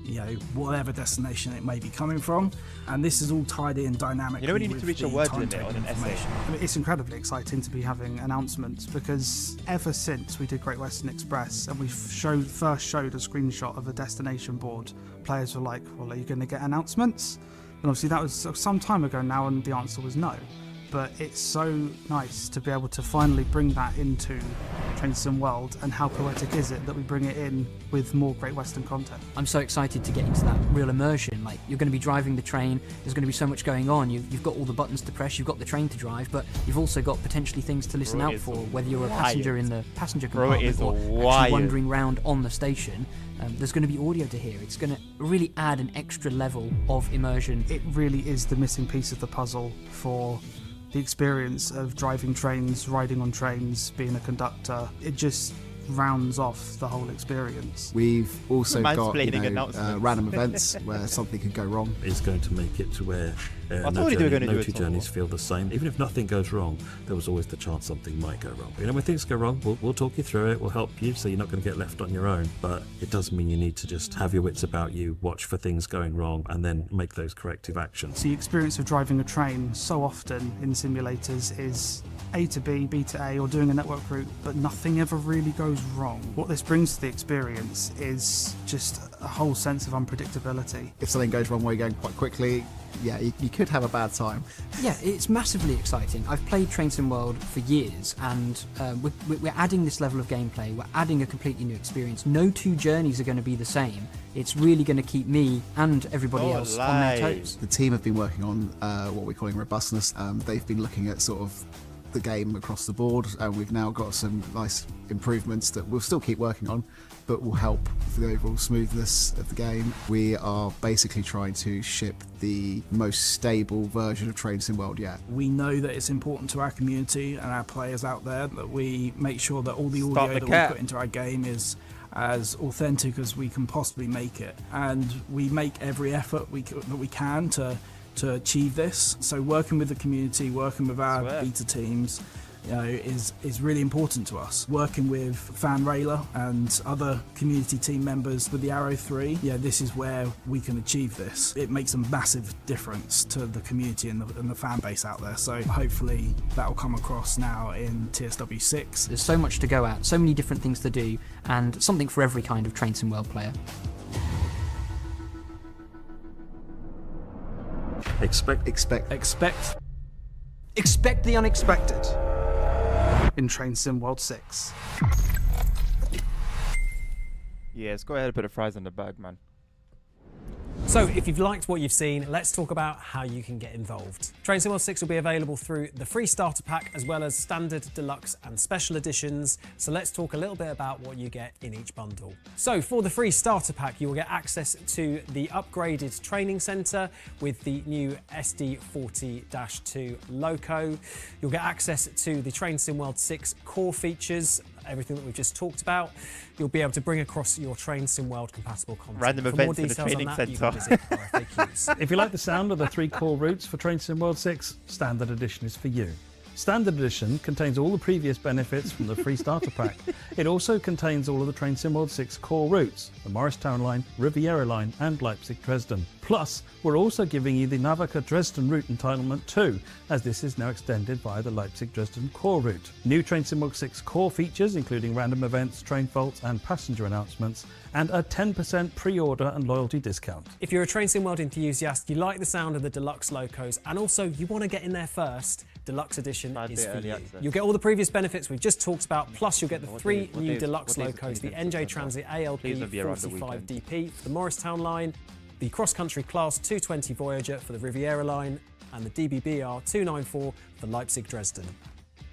you know, whatever destination it may be coming from, and this is all tied in dynamically. You know when you need with to reach a the word limit timetable on an essay? information. I mean, it's incredibly exciting to be having announcements because ever since we did Great Western Express and we first showed a screenshot of a destination board, players were like, well, are you going to get announcements? And obviously that was some time ago now and the answer was no. But it's so nice to be able to finally bring that into Train Sim World, and how poetic is it that we bring it in with more Great Western content. I'm so excited to get into that real immersion. Like, you're going to be driving the train, there's going to be so much going on, you've got all the buttons to press, you've got the train to drive, but you've also got potentially things to listen Bro, out it's for, whether you're a passenger in the passenger Bro, it compartment is or wild. actually wandering around on the station. There's going to be audio to hear. It's going to really add an extra level of immersion. It really is the missing piece of the puzzle for the experience of driving trains, riding on trains, being a conductor. It just rounds off the whole experience. We've also got Mansplaining announcements. random events where something could go wrong. Is going to make it to where I told you they were going to do no it two all. journeys feel the same. Even if nothing goes wrong, there was always the chance something might go wrong. You know, when things go wrong, we'll talk you through it, we'll help you so you're not going to get left on your own. But it doesn't mean you need to just have your wits about you, watch for things going wrong, and then make those corrective actions. The experience of driving a train so often in simulators is A to B, B to A, or doing a network route, but nothing ever really goes wrong. What this brings to the experience is just a whole sense of unpredictability. If something goes wrong while you're going quite quickly, yeah, you could have a bad time. Yeah, it's massively exciting. I've played Train Sim World for years, and we're adding this level of gameplay. We're adding a completely new experience. No two journeys are going to be the same. It's really going to keep me and everybody else on their toes. The team have been working on what we're calling robustness. They've been looking at sort of the game across the board, and we've now got some nice improvements that we'll still keep working on, but will help for the overall smoothness of the game. We are basically trying to ship the most stable version of Train Sim World yet. We know that it's important to our community and our players out there that we make sure that all the audio that we put into our game is as authentic as we can possibly make it, and we make every effort that we can to achieve this. So working with the community, working with our beta teams, is really important to us. Working with Fan Railer and other community team members with the Arrow 3, this is where we can achieve this. It makes a massive difference to the community and the fan base out there. So hopefully that will come across now in TSW 6. There's so much to go at, so many different things to do, and something for every kind of Train Sim World player. Expect the unexpected in Train Sim World 6. Yeah, let's go ahead and put the fries in the bag, man. So if you've liked what you've seen, let's talk about how you can get involved. Train Sim World 6 will be available through the free starter pack as well as standard, deluxe and special editions. So let's talk a little bit about what you get in each bundle. So for the free starter pack, you will get access to the upgraded training centre with the new SD40-2 loco. You'll get access to the Train Sim World 6 core features, everything that we've just talked about. You'll be able to bring across your Train Sim World compatible content. Random For more events in the details training on that, you centre. can visit our FAQs. If you like the sound of the 3 core routes for Train Sim World 6, Standard Edition is for you. Standard Edition contains all the previous benefits from the free starter pack. It also contains all of the Train Sim World 6 core routes, the Morristown line, Riviera line and Leipzig-Dresden. Plus, we're also giving you the Navaca-Dresden route entitlement too, as this is now extended via the Leipzig-Dresden core route. New Train Sim World 6 core features, including random events, train faults and passenger announcements, and a 10% pre-order and loyalty discount. If you're a Train Sim World enthusiast, you like the sound of the deluxe locos, and also you want to get in there first, Deluxe Edition is for you. You'll get all the previous benefits we've just talked about, plus you'll get the 3 new deluxe locos, the NJ Transit ALP 45DP for the Morristown line, the Cross Country Class 220 Voyager for the Riviera line, and the DBBR 294 for Leipzig-Dresden.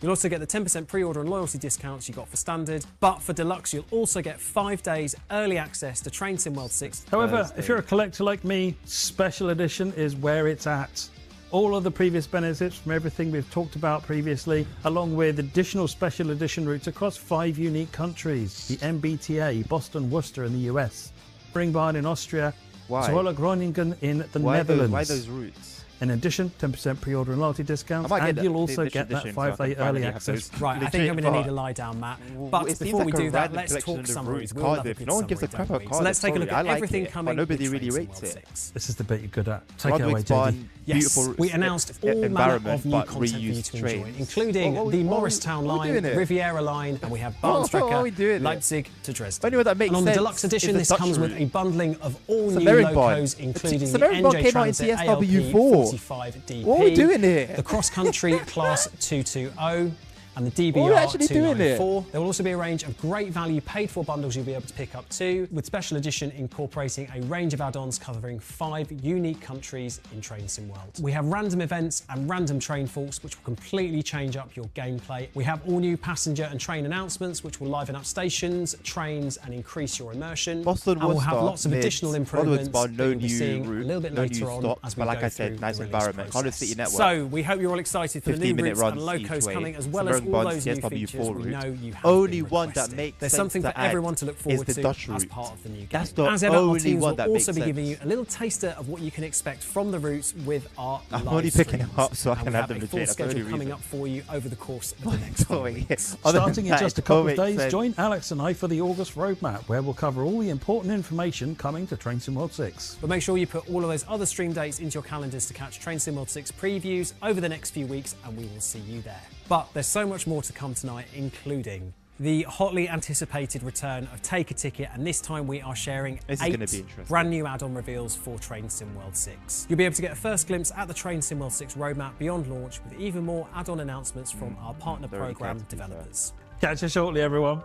You'll also get the 10% pre-order and loyalty discounts you got for standard, but for deluxe you'll also get 5 days early access to Train Sim World 6. However, if you're a collector like me, Special Edition is where it's at. All of the previous benefits from everything we've talked about previously, along with additional Special Edition routes across 5 unique countries: the MBTA, Boston, Worcester in the US, Ringbahn in Austria, Zwolle Groningen in the Netherlands. Why those routes? In addition, 10% pre-order and loyalty discounts, and you'll also get that 5-day early access. Right, I think I'm going to need a lie down, Matt. But before we do that, let's talk summaries. We'll love a good no one gives a summary, crap don't about we? So let's take a look at like everything it, coming. but nobody with really Train Sim rates World it. 6. This is the bit you're good at. Take it away, Ludwig's JD. Bahn, Yes, beautiful we announced all manner environment, of new but content for you reused to enjoy, trains. including the Morristown line, the Riviera line, and we have Bahnstrecke, Leipzig to Dresden. Only way that makes and on the sense deluxe is edition, the this Dutch comes with route. a bundling of all new American locos, Bahn. including the American Bahn NJ came out in Transit CSW4. ALP 45DP, What are we doing here? the Cross Country Class 220, and the What are we DBR actually doing here? 294. There will also be a range of great value paid for bundles you'll be able to pick up too, with Special Edition incorporating a range of add-ons covering 5 unique countries in Train Sim World. We have random events and random train faults which will completely change up your gameplay. We have all new passenger and train announcements which will liven up stations, trains and increase your immersion. Boston, and we'll have Worcester, lots of Mids, additional improvements Ludwigsbahn, that no you'll be new seeing route, a little bit no later new on stops, as we but like go I said, through nice the release environment. Cardiff process. City Network. So we hope you're all excited for the new 15-minute routes and runs locos each way. coming, as well as all American those new Bahn, features CSW4 we route. know you have Only been one that requesting. makes There's sense something to for everyone add to look is forward the to Dutch as route. part of the new game. That's the As ever, our only teams one will that also makes be giving you sense. a little taster of what you can expect from the routes with our I'm live only picking them streams. up so I And can we have them a legit. full That's the only schedule coming reason. up for you over the course of the next few weeks. Starting in that, just a it couple don't of make days, sense. join Alex and I for the August roadmap, where we'll cover all the important information coming to Train Sim World 6. But make sure you put all of those other stream dates into your calendars to catch Train Sim World 6 previews over the next few weeks, and we will see you there. But there's so much more to come tonight, including the hotly anticipated return of Take a Ticket, and this time we are sharing This is gonna 8 be interesting. brand new add-on reveals for Train Sim World 6. You'll be able to get a first glimpse at the Train Sim World 6 roadmap beyond launch, with even more add-on announcements from our partner Very program excited, to be fair. developers. Catch you shortly, everyone.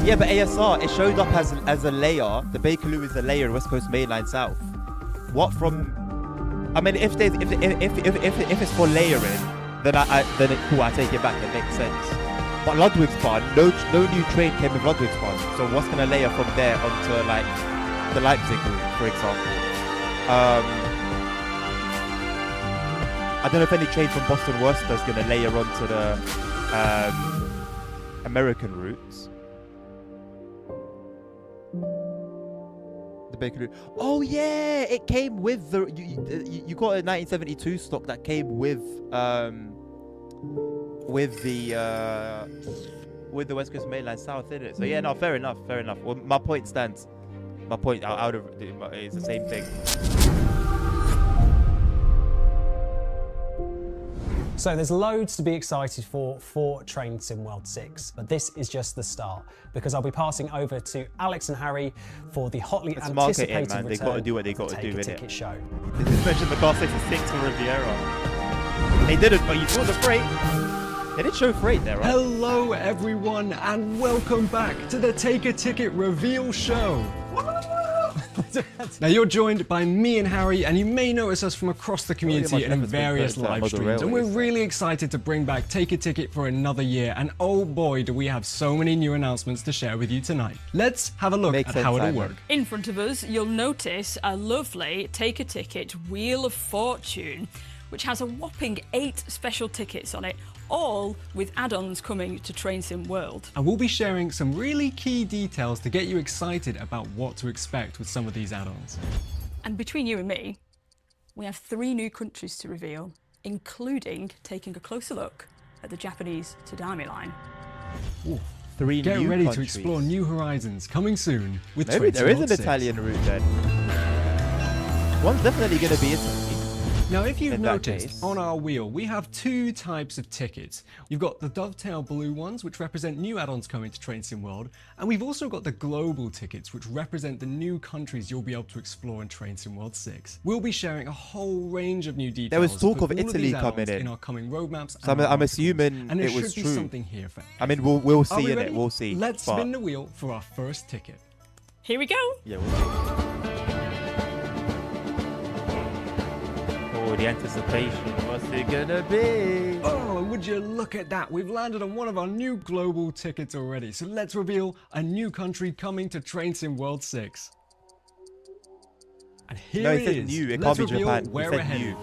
Yeah, but ASR, it showed up as a layer. The Bakerloo is a layer, West Coast Mainline South. What from? I mean, if it's for layering, then cool. I take it back. It makes sense. But Ludwigsbahn, no new train came with Ludwigsbahn. So what's gonna layer from there onto like the Leipzig route, for example? I don't know if any train from Boston Worcester is gonna layer onto the American routes. The bacon route. Oh yeah, it came with the you got a 1972 stock that came with the West Coast Mainline South in it. So yeah, no, fair enough. Well, my point stands. My point out of it's the same thing. So there's loads to be excited for Train Sim World 6, but this is just the start, because I'll be passing over to Alex and Harry for the hotly anticipated man. return They gotta do what they of the gotta do, Take a innit? Ticket show. This mentioned the car 66 for Riviera. They didn't, but you saw the freight. They did show freight there, right? Hello everyone and welcome back to the Take a Ticket reveal show. Now you're joined by me and Harry, and you may notice us from across the community and in various live streams, and we're really excited to bring back Take a Ticket for another year, and oh boy do we have so many new announcements to share with you tonight. Let's have a look at how it'll work. In front of us you'll notice a lovely Take a Ticket Wheel of Fortune, which has a whopping 8 special tickets on it, all with add-ons coming to Train Sim World. And we'll be sharing some really key details to get you excited about what to expect with some of these add-ons. And between you and me, we have 3 new countries to reveal, including taking a closer look at the Japanese Tadami line. Ooh. 3 Get new ready countries. to explore new horizons, coming soon with Maybe Train there is Sim an World 6. Italian route then. One's definitely going to be Italy. Now, if you've In that noticed, case. on our wheel, we have 2 types of tickets. You've got the Dovetail blue ones, which represent new add-ons coming to Train Sim World, and we've also got the global tickets, which represent the new countries you'll be able to explore in Train Sim World 6. We'll be sharing a whole range of new details. There was talk for of all Italy these coming add-ons in. our coming roadmaps. So and our I'm articles. assuming and there it was should be true. something here for I mean, we'll Are see we in ready? it. We'll see. Let's but- spin the wheel for our first ticket. Here we go. Yeah, we'll see. Oh, the anticipation. What's it gonna be? Oh, and would you look at that? We've landed on one of our new global tickets already. So let's reveal a new country coming to Train Sim World 6. And here No, it it said is. new. It Let's can't be reveal Japan. It where said we're headed. new.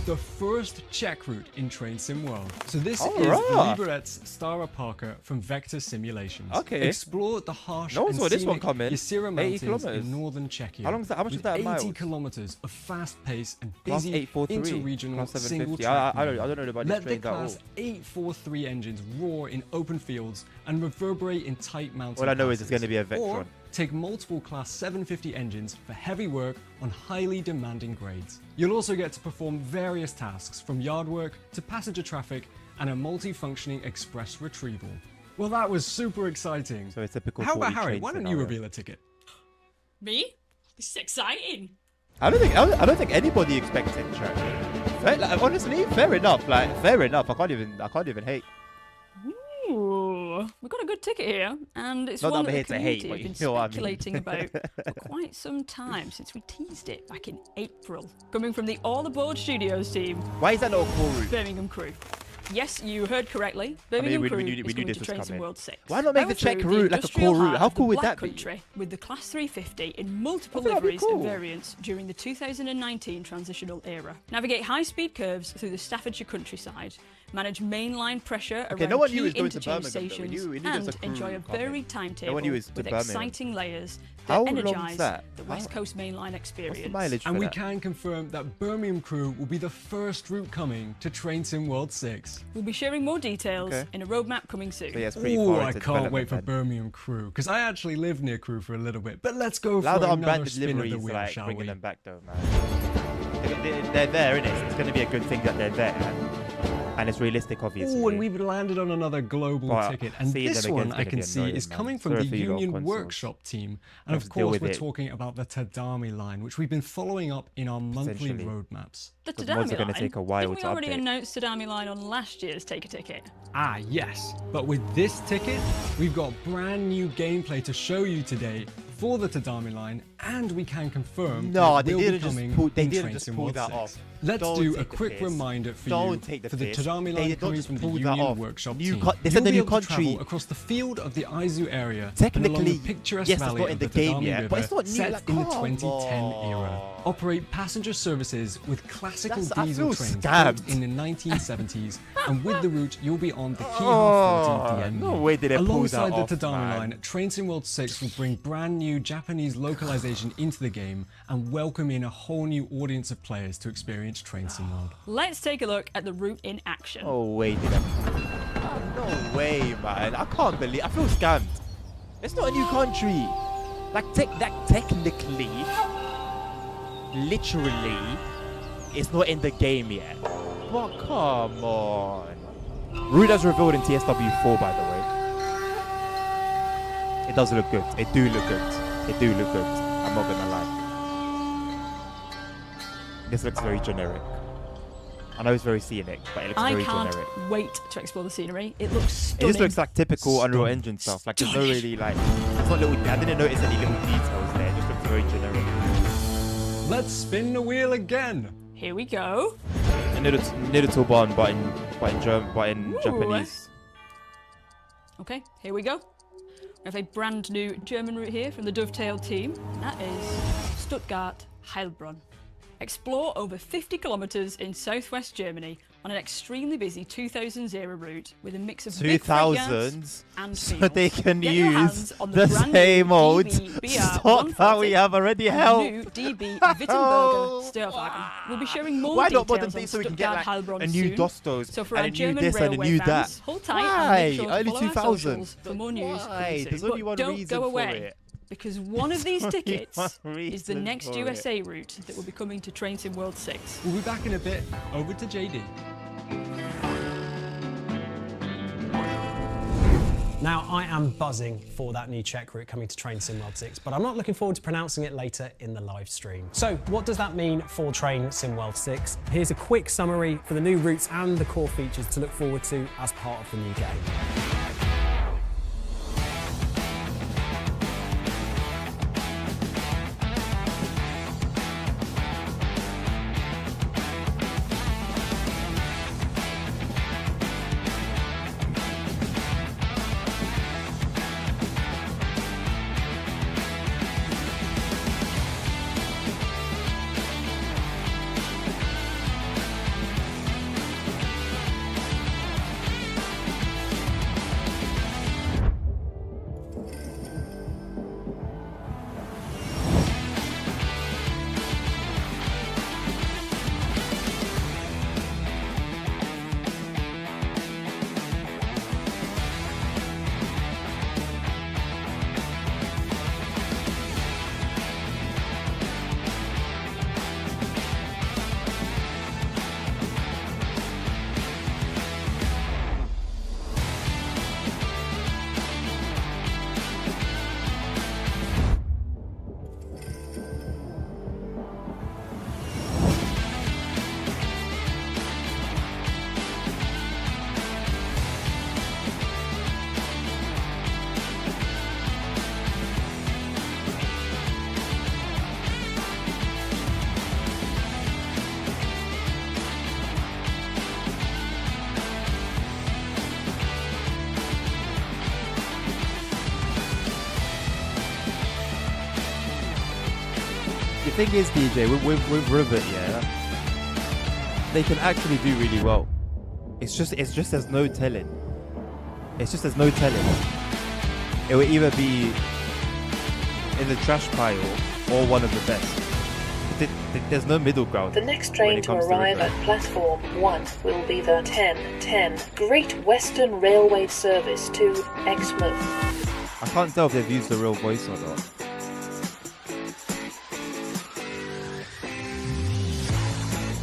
The first Czech route in Train Sim World. So this Oh, is right. Liberec's Stara Parker from Vector Simulations. Okay. Explore the harsh No one and saw this one scenic coming. Yasira 80 Mountains kilometers. in northern Czechia. How long is that? How much is with that in 80 miles? kilometers of fast-paced and Class busy 843. interregional Class single 750. track. I don't know about these Let the trains at all. Class 843 engines roar in open fields and reverberate in tight mountain All I know is it's passes. going to be a Or Vectron. take multiple Class 750 engines for heavy work on highly demanding grades. You'll also get to perform various tasks from yard work to passenger traffic and a multi-functioning express retrieval. Well, that was super exciting. So it's typical. How about 40 Harry? train Why don't you scenario. reveal a ticket? Me? This is exciting. I don't think anybody expected Czech. Like, honestly, fair enough. Like, fair enough. I can't even hate. Ooh, we've got a good ticket here, and it's Not one that I'm that the here to hate, community but have been you know what I mean. speculating about for quite some time, since we teased it back in April. Coming from the All Aboard Studios team, Why is that not a cool route? Birmingham Crew. Yes, you heard correctly. I mean, Birmingham we Crew knew is this coming was to Train Sim coming. World 6. Why not make the Power Czech through route the like a industrial cool route? heart How of the cool would Black that be? Country, with the Class 350 in multiple I think that'd be liveries and cool. variants during the 2019 transitional era. Navigate high-speed curves through the Staffordshire countryside, manage mainline pressure Okay, around no one key knew it was going to interchange Birmingham, though. We stations, knew there was and a crew enjoy a coming. varied timetable knew it was to with Birmingham. exciting layers How that long's energise that? the West Coast mainline experience. What's the mileage And for we that? can confirm that Birmingham Crew will be the first route coming to Train Sim World 6. We'll be sharing more details Okay. in a roadmap coming soon. So yeah, it's pretty Ooh, far I into can't wait development for then. Birmingham Crew, because I actually live near Crew for a little bit. But let's go Allow for the another unbranded spin of the liveries, wheel, like shall bringing we? them back though, man. They're there, innit? It's going to be a good thing that they're there, and it's realistic, obviously. Oh, and we've landed on another global But ticket. And seeing this them one again's I gonna can be see annoying, is man. coming from Sorry the for you lot on Union consoles. Workshop team. And Have of to deal course, with we're it. talking about the Tadami line, which we've been following up in our monthly Essentially. roadmaps. The Because mods are Tadami gonna line? take a while Didn't we to already update. announce Tadami line on last year's Take a Ticket? Ah, yes. But with this ticket, we've got brand new gameplay to show you today for the Tadami line, and we can confirm No, that it they will be didn't just coming pull. They in didn't Train just Sim pull World that 6. off. Let's Don't do a take the quick piss. reminder for Don't you take the for the piss. Tadami They line did not coming just from the pull that Union off. Workshop New team. co- they said You'll the be new able to country. travel across the field of the Aizu area and along Technically, the picturesque yes, that's valley not in of the the game Tadami yet, River but it's not new, set like, in the come 2010 on. era. Operate passenger services with classical I diesel feel trains scammed. built in the 1970s, and with the route you'll be on the Kihar Oh, 14 PM. no way did they pull that Alongside off, the Tadami man. line, Train Sim World 6 will bring brand new Japanese localization into the game and welcome in a whole new audience of players to experience Train Sim World. Let's take a look at the route in action. Oh, wait, no way, man. I can't believe. I feel scammed. It's not a new country. Like, technically, literally, it's not in the game yet. But come on. Route as revealed in TSW4, by the way. It does look good. It do look good. It do look good. I'm not gonna lie. This looks very generic. I know it's very scenic, but it looks I very can't generic. wait to explore the scenery. It looks It stunning. just looks like typical Unreal Engine stuff. Like there's no really like, it's not little. I didn't notice any little details there. It just looks very generic. Let's spin the wheel again. Here we go. Nidotobon, but in Japanese. Okay, here we go. We have a brand new German route here from the Dovetail team. That is Stuttgart Heilbronn. Explore over 50 kilometers in southwest Germany on an extremely busy 2000 route with a mix of big freight yards 2000s, and so fields. they can Get your use hands on the brand same new old DB stock that we have already and held. new DB Wittenberger Störwagen. We'll be sharing more Why not details modern on day so we can get Stuttgart like Heilbronn a new soon. Dostos So for and our a new German this and a railway new fans, that? hold tight Why? and make sure to Early follow our 2000s. socials for more news Why? coming soon. There's only But one don't reason go for away, it. because one of these Only tickets one is the reason next for USA route that will be coming to Train Sim World 6. We'll be back in a bit. Over to JD. Now, I am buzzing for that new Czech route coming to Train Sim World 6, but I'm not looking forward to pronouncing it later in the live stream. So, what does that mean for Train Sim World 6? Here's a quick summary for the new routes and the core features to look forward to as part of the new game. The thing is, DJ, with Rivet, yeah, they can actually do really well. It's just there's no telling. It's just there's no telling. It will either be in the trash pile or one of the best. There's no middle ground. The next train to arrive at platform 1 will be the 1010 Great Western Railway service to Exmouth. I can't tell if they've used the real voice or not.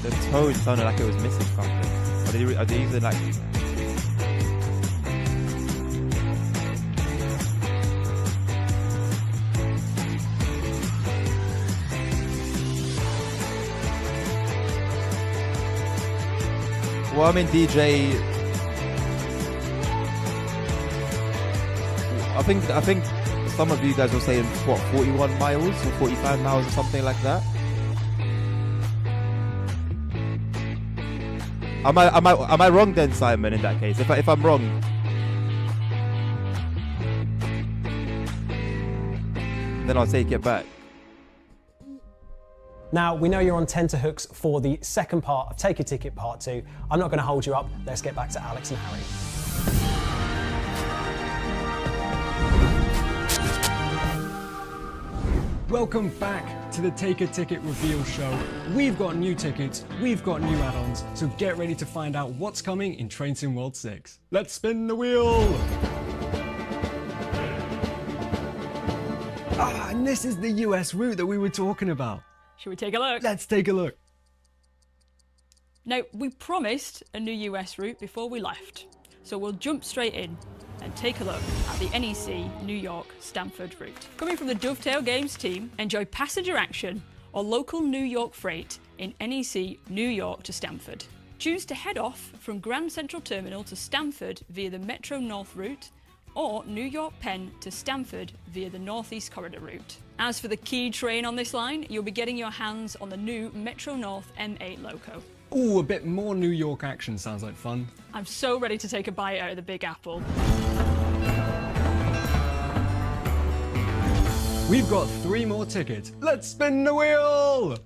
The tone sounded like it was missing something. Are they using like... Well, I mean, DJ... I think some of you guys were saying, what, 41 miles or 45 miles or something like that? Am I wrong then, Simon? In that case, if I'm wrong, then I'll take it back. Now, we know you're on tenterhooks for the second part of Take a Ticket Part 2. I'm not going to hold you up. Let's get back to Alex and Harry. Welcome back to the Take a Ticket reveal show. We've got new tickets, we've got new add-ons, so get ready to find out what's coming in Train Sim World 6. Let's spin the wheel! Ah, and this is the US route that we were talking about. Should we take a look? Let's take a look. Now, we promised a new US route before we left, so we'll jump straight in and take a look at the NEC New York Stamford route. Coming from the Dovetail Games team, enjoy passenger action or local New York freight in NEC New York to Stamford. Choose to head off from Grand Central Terminal to Stamford via the Metro North route, or New York Penn to Stamford via the Northeast Corridor route. As for the key train on this line, you'll be getting your hands on the new Metro North M8 loco. Ooh, a bit more New York action sounds like fun. I'm so ready to take a bite out of the Big Apple. We've got 3 more tickets. Let's spin the wheel!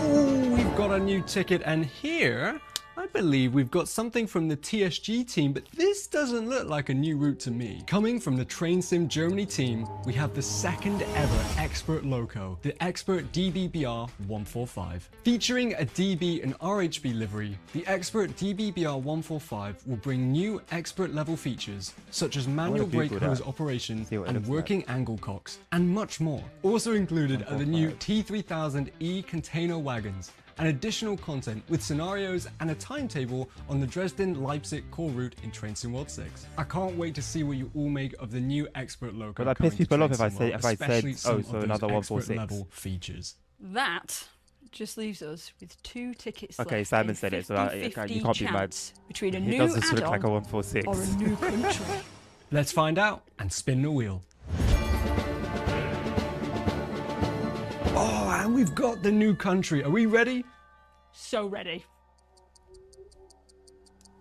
Ooh, we've got a new ticket, and here I believe we've got something from the TSG team, but this doesn't look like a new route to me. Coming from the Train Sim Germany team, we have the second ever Expert Loco, the Expert DBBR 145. Featuring a DB and RHB livery, the Expert DBBR 145 will bring new expert level features, such as manual brake hose operation and working angle cocks, and much more. Also included are the new T3000E container wagons, and additional content with scenarios and a timetable on the Dresden-Leipzig core route in Train Sim World 6. I can't wait to see what you all make of the new Expert Loco. But that piss people off if I said, oh, so another 146 level features. That just leaves us with 2 tickets left. Okay, Simon said it, so you can't be mad. Between a It new does just look add-on like a 146. or a new country. Let's find out and spin the wheel. Oh, and we've got the new country. Are we ready? So ready.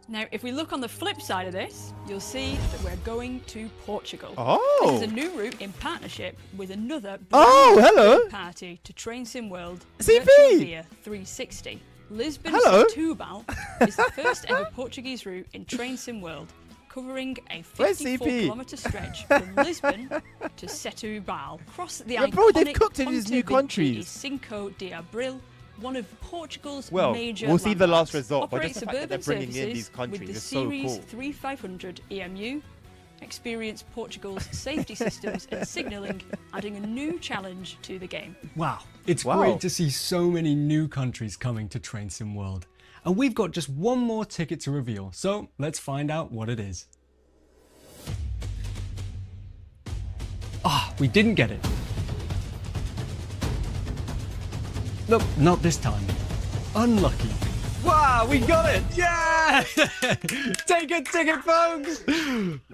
Now, if we look on the flip side of this, you'll see that we're going to Portugal. Oh! This is a new route in partnership with another hello party to Train Sim World CP! Via 360. Lisbon Hello. Setúbal is the first ever Portuguese route in Train Sim World, covering a 54-kilometre stretch from Lisbon to Setúbal. Across the iconic bro, they've cooked in these new Ponte countries. Cinco de Abril, one of Portugal's Well, major we'll see the last landmarks. result, but Operates just the fact that they're suburban bringing in these services countries with the is so Series cool. 3500 EMU, experience Portugal's safety systems and signalling, adding a new challenge to the game. Wow, it's great to see so many new countries coming to Train Sim World. And we've got just one more ticket to reveal, so let's find out what it is. Ah, we didn't get it. Nope, not this time. Unlucky. Wow, we got it! Yeah! Take a ticket, folks!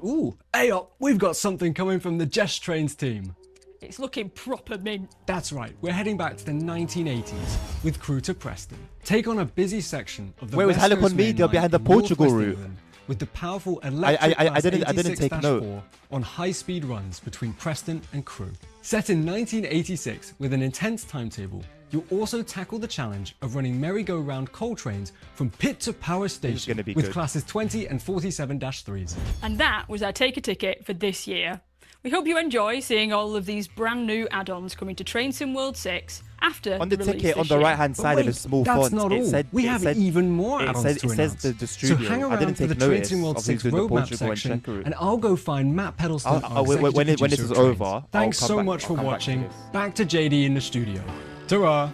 Ooh, hey up, we've got something coming from the Jess Trains team. It's looking proper mint. That's right, we're heading back to the 1980s with crew to Preston. Take on a busy section of the Where was West Coast Helicon Main Media Line behind the in Portugal northwest route? England, with the powerful electric I didn't take note. 86-4 on high-speed runs between Preston and Crewe. Set in 1986 with an intense timetable, you'll also tackle the challenge of running merry-go-round coal trains from pit to power station with good. classes 20 and 47-3s. And that was our Take a Ticket for this year. We hope you enjoy seeing all of these brand new add-ons coming to Train Sim World 6 after On the release ticket, on this the year. right-hand side in a small that's font, not it all. said We have even more add-ons to it says announce. the studio. So hang I around didn't for the take Train notice Sim World of 6 who's doing the roadmap Portugal and section, Czech route. and I'll go find Matt Pedalston, our when executive this is producer of over, Trains. I'll Thanks come so back- much I'll for come back to watching. this. Back to JD in the studio. Ta-ra!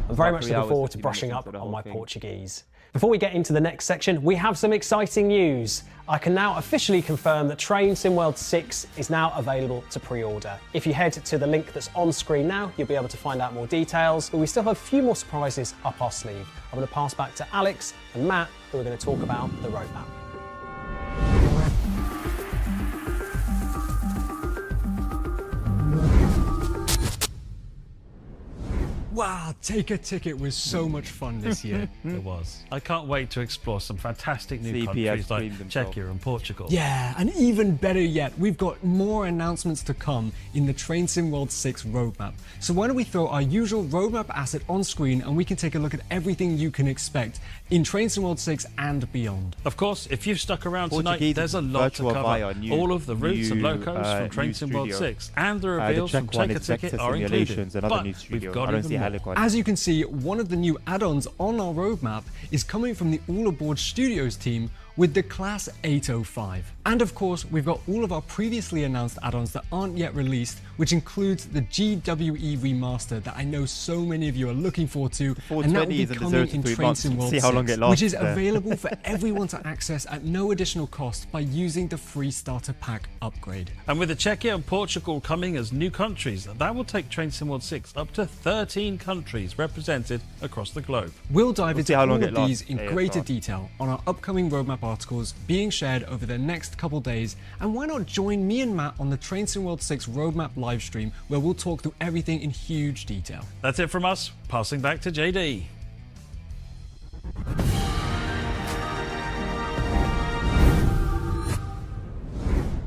I'm very About much 3 looking hours, forward to 50 brushing minutes up into the on whole my thing. Portuguese. Before we get into the next section, we have some exciting news. I can now officially confirm that Train Sim World 6 is now available to pre-order. If you head to the link that's on screen now, you'll be able to find out more details, but we still have a few more surprises up our sleeve. I'm going to pass back to Alex and Matt, who are going to talk about the roadmap. Wow, Take a Ticket was so much fun this year. It was. I can't wait to explore some fantastic new CPS countries like creamed themselves. Czechia and Portugal. Yeah, and even better yet, we've got more announcements to come in the Train Sim World 6 roadmap. So why don't we throw our usual roadmap asset on screen and we can take a look at everything you can expect in Train Sim World 6 and beyond. Of course, if you've stuck around Portuguese tonight, there's a lot to virtual cover. via new- All of the routes and new, locos from Train new Sim World studio. 6 and the The reveals from Czech one Take a is Ticket Vector are included. Simulations, another But new we've studio. got I don't even see more. Helicon. As you can see, one of the new add-ons on our roadmap is coming from the All Aboard Studios team with the Class 805. And of course, we've got all of our previously announced add-ons that aren't yet released, which includes the GWE remaster that I know so many of you are looking forward to, and that will be 420s and the coming 0 in to 3 Train months. Sim World See how long 6, it lasts which is there. available for everyone to access at no additional cost by using the free starter pack upgrade. And with the Czechia and Portugal coming as new countries, that will take Train Sim World 6 up to 13 countries represented across the globe. We'll dive We'll see into how all long of it lasts, these in ASR. greater detail on our upcoming roadmap articles being shared over the next couple days. And why not join me and Matt on the Train Sim World 6 roadmap livestream where we'll talk through everything in huge detail. That's it from us. Passing back to JD.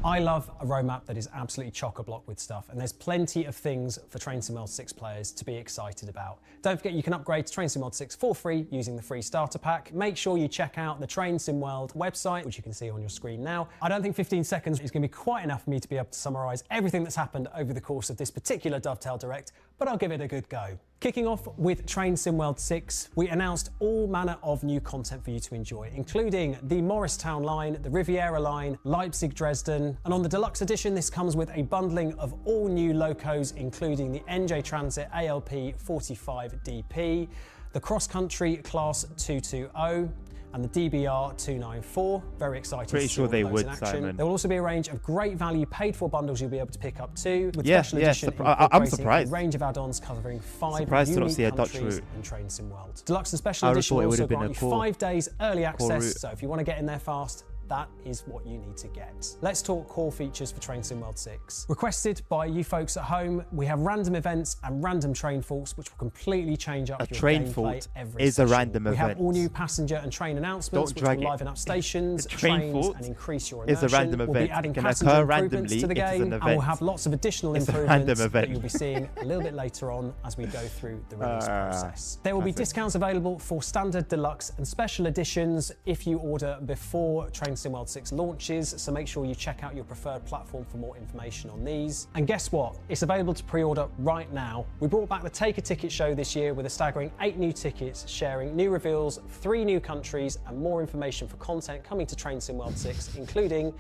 I love a roadmap that is absolutely chock-a-block with stuff, and there's plenty of things for Train Sim World 6 players to be excited about. Don't forget you can upgrade to Train Sim World 6 for free using the free starter pack. Make sure you check out the Train Sim World website, which you can see on your screen now. I don't think 15 seconds is going to be quite enough for me to be able to summarise everything that's happened over the course of this particular Dovetail Direct, but I'll give it a good go. Kicking off with Train Sim World 6, we announced all manner of new content for you to enjoy, including the Morristown line, the Riviera line, Leipzig-Dresden, and on the deluxe edition this comes with a bundling of all new locos, including the NJ Transit ALP 45DP, the Cross Country Class 220, and the DBR 294. Very excited Pretty to see sure all they of those would, in action. Simon. There will also be a range of great value paid for bundles you'll be able to pick up too, with Yeah, special yeah, edition I'm incorporating surprised. a range of add-ons covering 5 Surprised to not unique see a Dutch countries route. in Train Sim World. Deluxe and special I would've edition thought it will also would've been grant a you core- 5 days early access, route. so if you want to get in there fast, that is what you need to get. Let's talk core features for Train Sim World 6. Requested by you folks at home, we have random events and random train faults, which will completely change up A your train gameplay fault every is a session. random We have event. all new passenger and train announcements, Don't which drag will it. liven up stations, A train trains, fault and increase your is a immersion. random We'll be event. adding It can passenger occur improvements randomly to the if it's game, an and we'll event. have lots of additional It's a improvements random that event. you'll be seeing a little bit later on as we go through the release process. There will be classic. discounts available for standard, deluxe, and special editions if you order before Train Sim World 6 launches, so make sure you check out your preferred platform for more information on these. And guess what? It's available to pre-order right now. We brought back the Take a Ticket show this year with a staggering 8 new tickets, sharing new reveals, 3 new countries, and more information for content coming to Train Sim World 6, including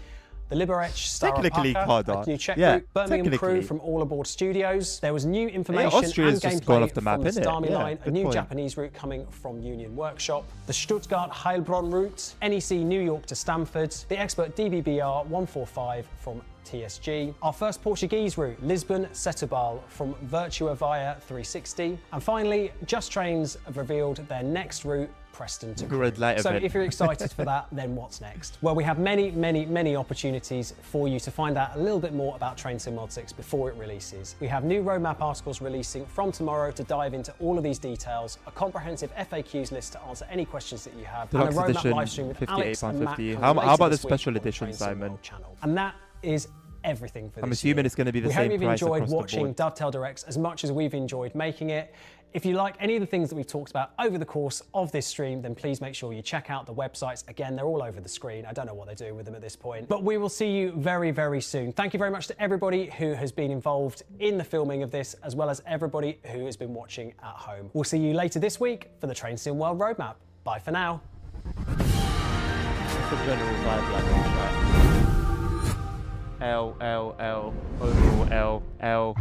the Liberec Technically, Staropaka, Kardar. a new Czech Yeah, group, Birmingham crew technically. from All Aboard Studios. There was new information Austria's and just gone gameplay off the map, from the innit? Starmy Yeah, line, a good new point. Japanese route coming from Union Workshop, the Stuttgart Heilbronn route, NEC New York to Stamford, the Expert DBBR 145 from TSG, our first Portuguese route, Lisbon Setúbal from Virtua via 360, and finally, Just Trains have revealed their next route, Preston to Crewe. Red light So event. if you're excited for that, then what's next? Well, we have many opportunities for you to find out a little bit more about Train Sim World 6 before it releases. We have new roadmap articles releasing from tomorrow to dive into all of these details, a comprehensive FAQs list to answer any questions that you have, Deluxe and a roadmap edition, live stream with Alex and Matt £58.50. coming How later about the this week special on the edition, Train Sim Simon? World channel. And that is everything for I'm this assuming year. it's going to be the we same hope you've price enjoyed across the watching board. Dovetail Directs as much as we've enjoyed making it. If you like any of the things that we've talked about over the course of this stream, then please make sure you check out the websites. Again, they're all over the screen. I don't know what they're doing with them at this point, but we will see you very soon. Thank you very much to everybody who has been involved in the filming of this, as well as everybody who has been watching at home. We'll see you later this week for the Train Sim World Roadmap. Bye for now. What's the general vibe like on chat? L, overall L,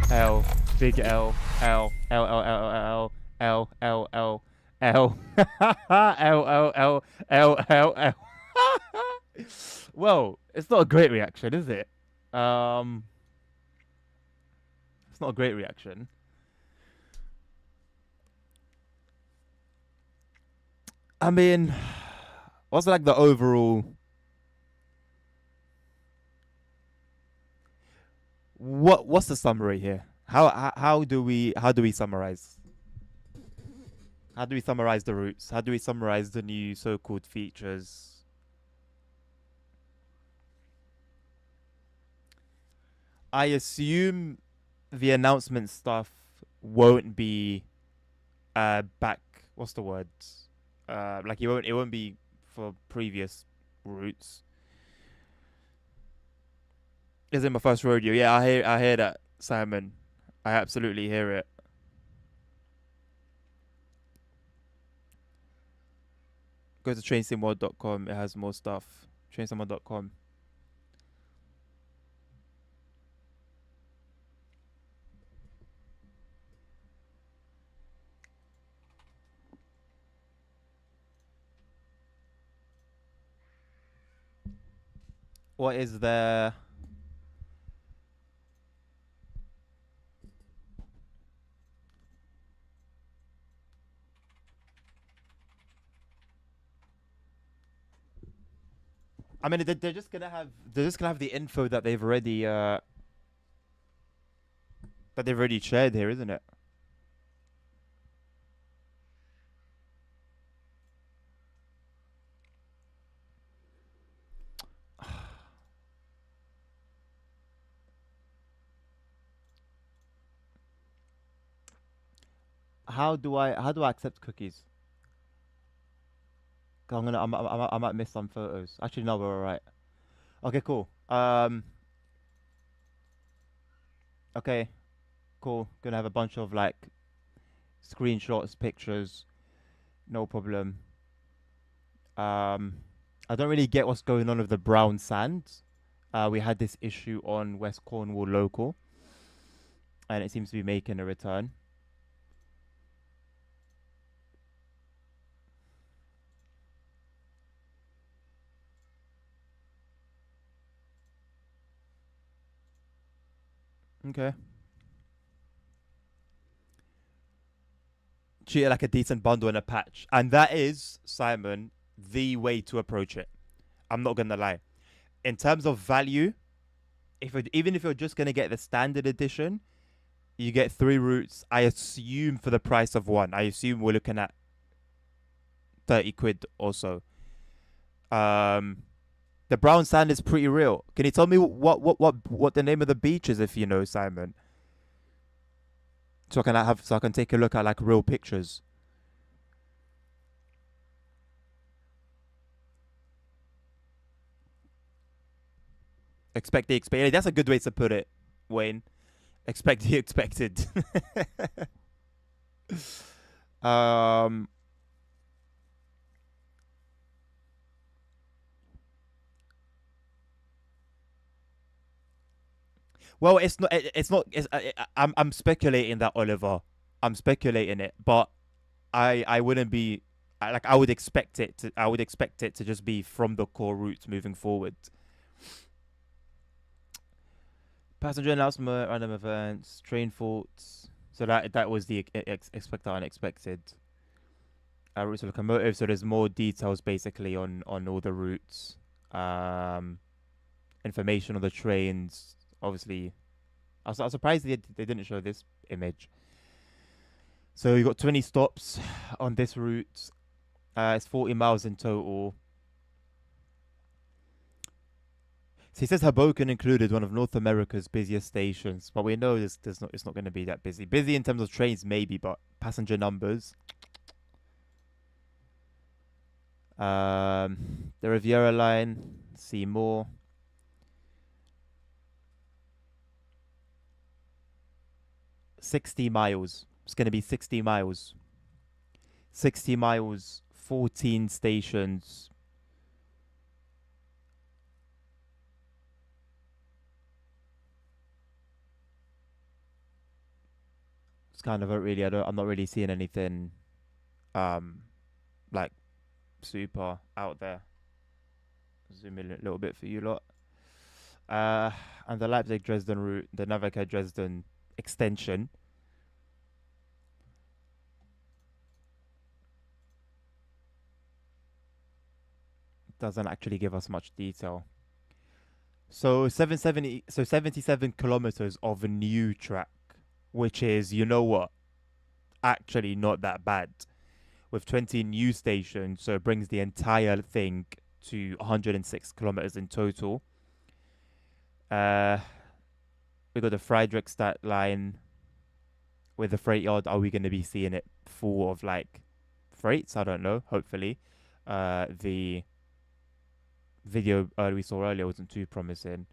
big L, L, L. Well, it's not a great reaction, is it? It's not a great reaction. I mean, what's like the overall? What's the summary here? How do we summarize? How do we summarize the routes? How do we summarize the new so-called features? I assume the announcement stuff won't be back. What's the word? Like it won't be for previous routes. This is my first rodeo. Yeah, I hear that, Simon. I absolutely hear it. Go to trainsimworld.com. It has more stuff. Trainsimworld.com. What is there? I mean, they're just gonna have the info that they've already shared here, isn't it? How do I accept cookies? 'Cause I might miss some photos. Actually, no, we're alright. Okay, cool. Okay, cool. Gonna have a bunch of like screenshots, pictures. No problem. I don't really get what's going on with the brown sand. We had this issue on West Cornwall local, and it seems to be making a return. Okay. Treat it like a decent bundle and a patch. And that is, Simon, the way to approach it. I'm not gonna lie. In terms of value, even if you're just gonna get the standard edition, you get 3 routes. I assume for the price of 1. I assume we're looking at 30 quid or so. The brown sand is pretty real. Can you tell me what the name of the beach is, if you know, Simon? So I can take a look at like real pictures. Expect the expected. That's a good way to put it, Wayne. Expect the expected. Well, it's not. It's not. I'm speculating that, Oliver. I'm speculating it, but I wouldn't be. I would expect it to. I would expect it to just be from the core routes moving forward. Passenger announcement, random events, train faults. So that was the expected unexpected. Routes of locomotive. So there's more details basically on all the routes. Information on the trains. Obviously, I was surprised they didn't show this image. So you got 20 stops on this route. It's 40 miles in total. So he says Hoboken included, one of North America's busiest stations, but we know it's not going to be that busy. Busy in terms of trains, maybe, but passenger numbers. The Riviera line, see more. $60 miles. It's going to be 60 miles. 60 miles, 14 stations. It's kind of I'm not really seeing anything like super out there. Zoom in a little bit for you lot. And the Leipzig Dresden route, the Navaca Dresden extension. Doesn't actually give us much detail. So 77 kilometers of a new track, which is, you know what, actually not that bad. with 20 new stations, so it brings the entire thing to 106 kilometers in total. We got the Friedrichstadt line with the freight yard. Are we going to be seeing it full of like freights? I don't know. Hopefully, the video we saw earlier wasn't too promising.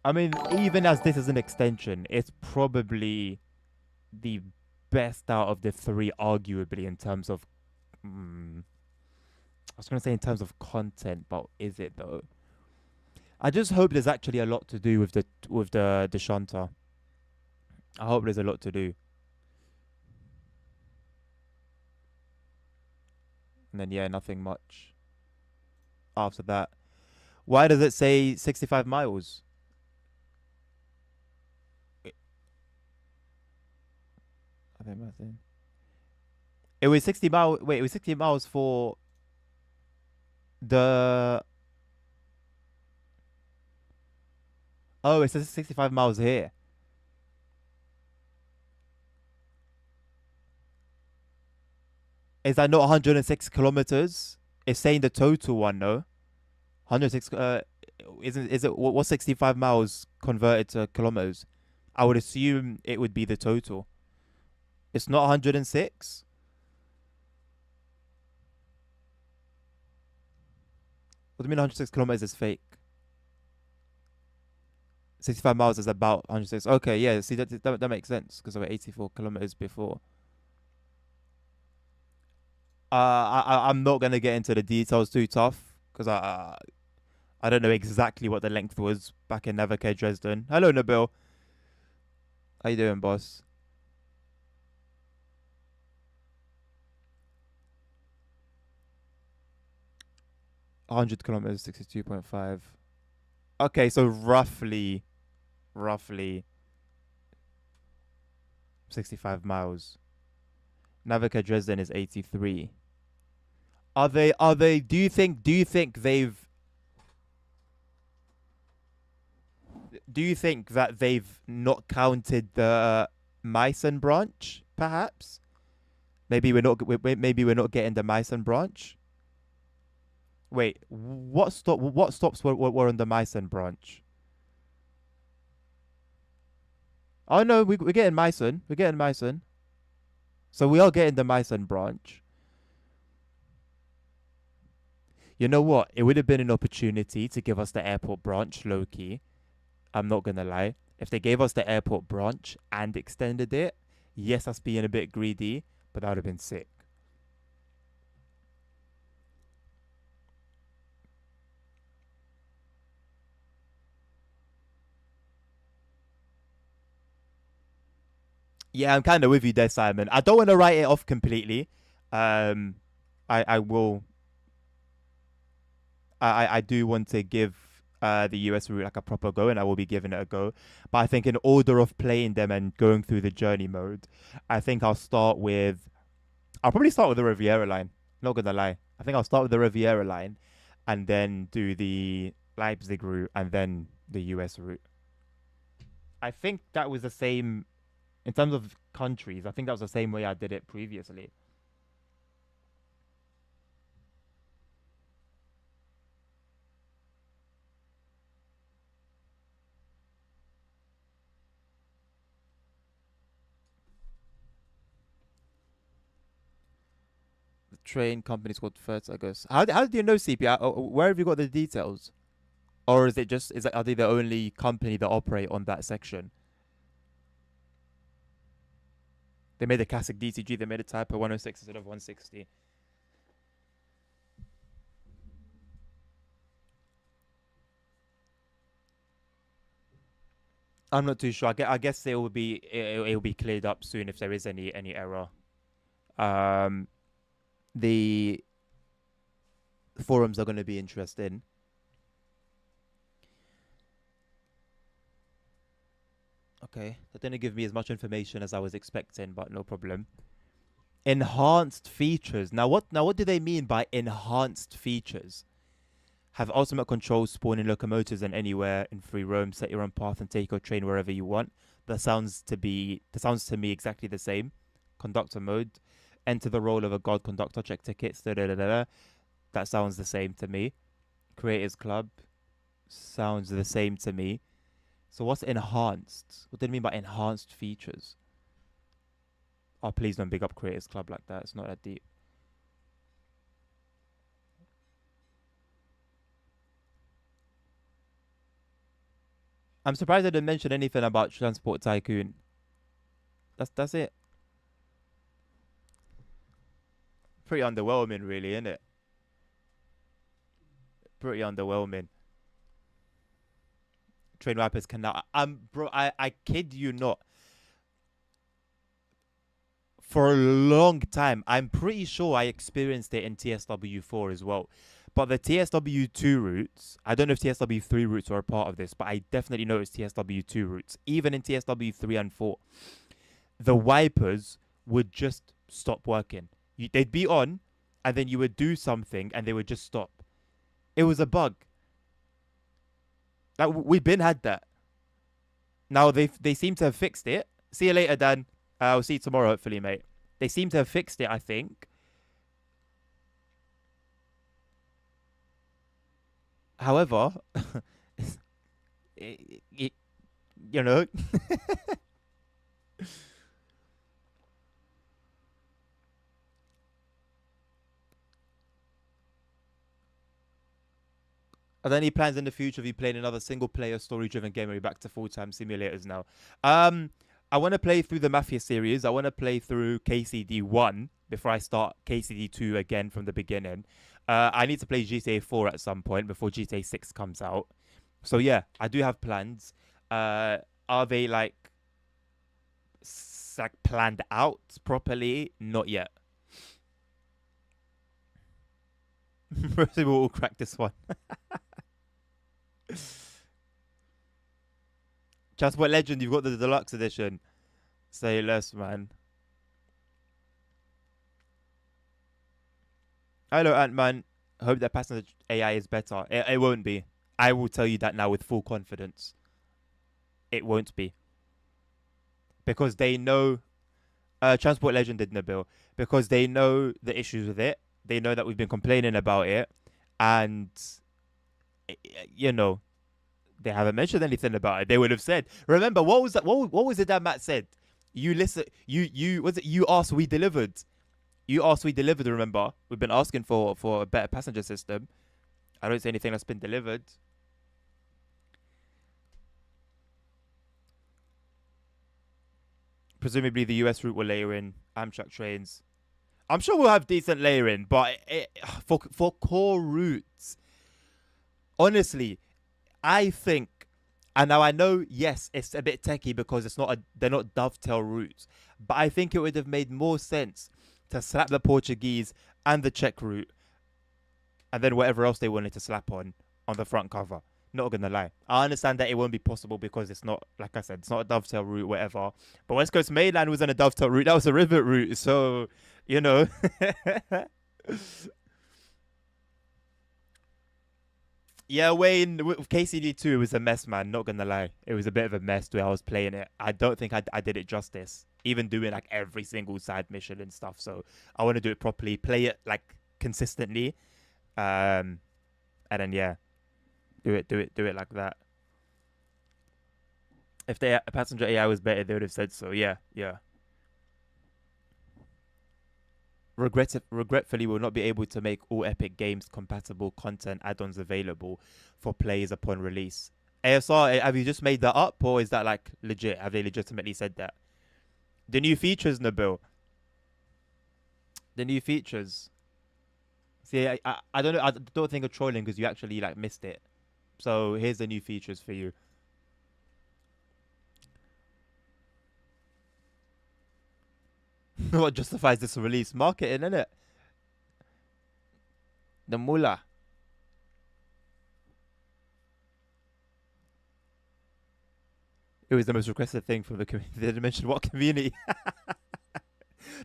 I mean, even as this is an extension, it's probably the best out of the three, arguably, in terms of I was going to say in terms of content, but is it though? I just hope there's actually a lot to do with the shunter. I hope there's a lot to do. And then yeah, nothing much after that. Why does it say 65 miles? I think that's it. It was 60 miles. Wait, it was 60 miles for the. Oh, it says 65 miles here. Is that not 106 kilometers? It's saying the total one, no? 106. Is it what's 65 miles converted to kilometers? I would assume it would be the total. It's not 106. What do you mean 106 kilometers is fake? 65 miles is about 106. Okay, yeah, see, that makes sense because there were 84 kilometers before. I'm not going to get into the details too tough because I don't know exactly what the length was back in Navicare Dresden. Hello, Nabil. How you doing, boss? $100 kilometers, 62.5. Okay, so roughly 65 miles. Navicare Dresden is 83. Are they do you think that they've not counted the Meissen branch, perhaps? Maybe we're not getting the Meissen branch. Wait, what stops were on the Meissen branch? Oh no, we're getting Meissen. We're getting Meissen. So we are getting the Meissen branch. You know what? It would have been an opportunity to give us the airport branch, low-key. I'm not going to lie. If they gave us the airport branch and extended it, yes, that's being a bit greedy, but that would have been sick. Yeah, I'm kind of with you there, Simon. I don't want to write it off completely. I will. I do want to give the US route like a proper go, and I will be giving it a go. But I think in order of playing them and going through the journey mode, I think I'll probably start with the Riviera line. Not gonna lie. I think I'll start with the Riviera line, and then do the Leipzig route, and then the US route. I think that was the same. In terms of countries, I think that was the same way I did it previously. The train company's called First, I guess. How do you know CP? Where have you got the details? Or is it just are they the only company that operate on that section? They made a classic DTG. They made a Type 106 instead of 160. I'm not too sure. I guess it will be cleared up soon if there is any error. The forums are going to be interesting. Okay, that didn't give me as much information as I was expecting, but no problem. Enhanced features. Now what do they mean by enhanced features? Have ultimate control, spawn in locomotives and anywhere in free roam, set your own path and take your train wherever you want. That sounds to me exactly the same. conductor mode. Enter the role of a god conductor. Check tickets. Da, da, da, da, da. That sounds the same to me. Creators Club sounds the same to me. So what's enhanced? What do you mean by enhanced features? Oh, please don't big up Creators Club like that. It's not that deep. I'm surprised I didn't mention anything about Transport Tycoon. That's it. Pretty underwhelming, really, isn't it? Pretty underwhelming. Train wipers cannot. Bro, I kid you not. For a long time, I'm pretty sure I experienced it in TSW4 as well. But the TSW2 routes, I don't know if TSW3 routes are a part of this, but I definitely noticed TSW2 routes. Even in TSW3 and 4, the wipers would just stop working. They'd be on, and then you would do something, and they would just stop. It was a bug. Like, we've been had that. Now they seem to have fixed it. See you later, Dan. I'll see you tomorrow, hopefully, mate. They seem to have fixed it, I think. However, you know. Are there any plans in the future of you playing another single-player, story-driven game, or are you back to full-time simulators now? I want to play through the Mafia series. I want to play through KCD 1 before I start KCD 2 again from the beginning. I need to play GTA 4 at some point before GTA 6 comes out. So, yeah, I do have plans. Are they, like planned out properly? Not yet. We'll all crack this one. Transport Legend, you've got the deluxe edition. Say less, man. Hello, Ant-Man. Hope that passenger AI is better. It won't be. I will tell you that now with full confidence. It won't be. Because they know... Transport Legend did Nabil. Because they know the issues with it. They know that we've been complaining about it. And... you know, they haven't mentioned anything about it. They would have said, remember, what was that? What was it that Matt said? You listen, was it you asked, we delivered. You asked, we delivered, remember? We've been asking for a better passenger system. I don't see anything that's been delivered. Presumably the US route will layer in Amtrak trains. I'm sure we'll have decent layering, but for core routes, honestly, I think, and now I know, yes, it's a bit techie because they're not dovetail routes, but I think it would have made more sense to slap the Portuguese and the Czech route, and then whatever else they wanted to slap on the front cover. Not gonna lie, I understand that it won't be possible because it's not, like I said, it's not a dovetail route, whatever. But West Coast Mainland was on a dovetail route. That was a rivet route, so you know. Yeah, Wayne, with KCD2, it was a mess, man. Not gonna lie. It was a bit of a mess the way I was playing it. I don't think I did it justice. Even doing like every single side mission and stuff. So I want to do it properly, play it like consistently. And then, yeah, do it like that. If the passenger AI was better, they would have said so. Yeah. Regretfully, will not be able to make all Epic Games compatible content add-ons available for players upon release. ASR, have you just made that up, or is that like legit? Have they legitimately said that? The new features, Nabil. The new features. See, I don't know. I don't think of trolling because you actually like missed it. So here's the new features for you. What justifies this release? Marketing, innit? The mullah. It was the most requested thing from the community. They didn't mention what community.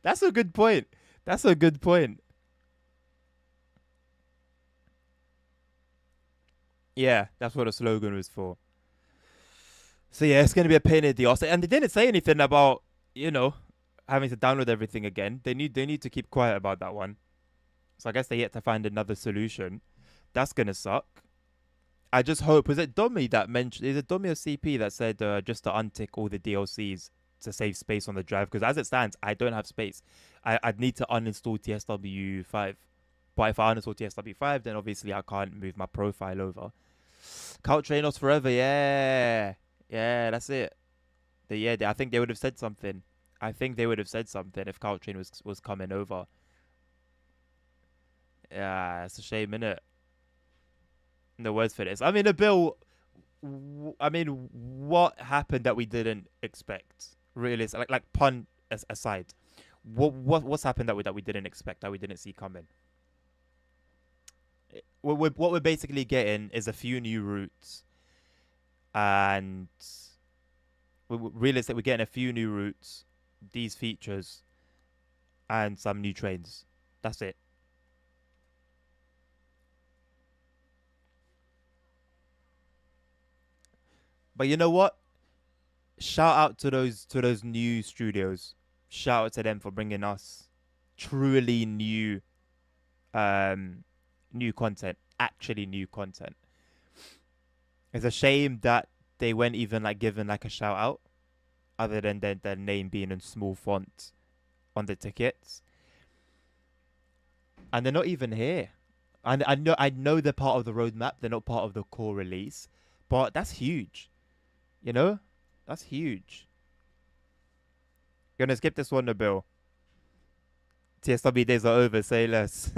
That's a good point. That's a good point. Yeah, that's what the slogan was for. So yeah, it's going to be a pain in the ass. And they didn't say anything about, you know, having to download everything again. They need to keep quiet about that one. So I guess they yet to find another solution. That's gonna suck. I just hope. Was it Domi that mentioned? Is it Domi or CP that said just to untick all the DLCs to save space on the drive? Because as it stands, I don't have space. I'd need to uninstall TSW5. But if I uninstall TSW5, then obviously I can't move my profile over. Cult Trainers forever, yeah, that's it. I think they would have said something. I think they would have said something if Cult Train was coming over. Yeah, it's a shame, innit? No words for this. I mean, what happened that we didn't expect? Really, like pun aside, what's happened that we didn't expect, that we didn't see coming? What we're basically getting is a few new routes, and we're getting a few new routes, these features, and some new trains. That's it. But you know what? Shout out to those new studios. Shout out to them for bringing us truly new content. Actually new content. It's a shame that they weren't even given a shout out, other than their name being in small font on the tickets. And they're not even here. And I know they're part of the roadmap. They're not part of the core release, but that's huge. You know, that's huge. Gonna skip this one, Nabil. TSW days are over. Say less.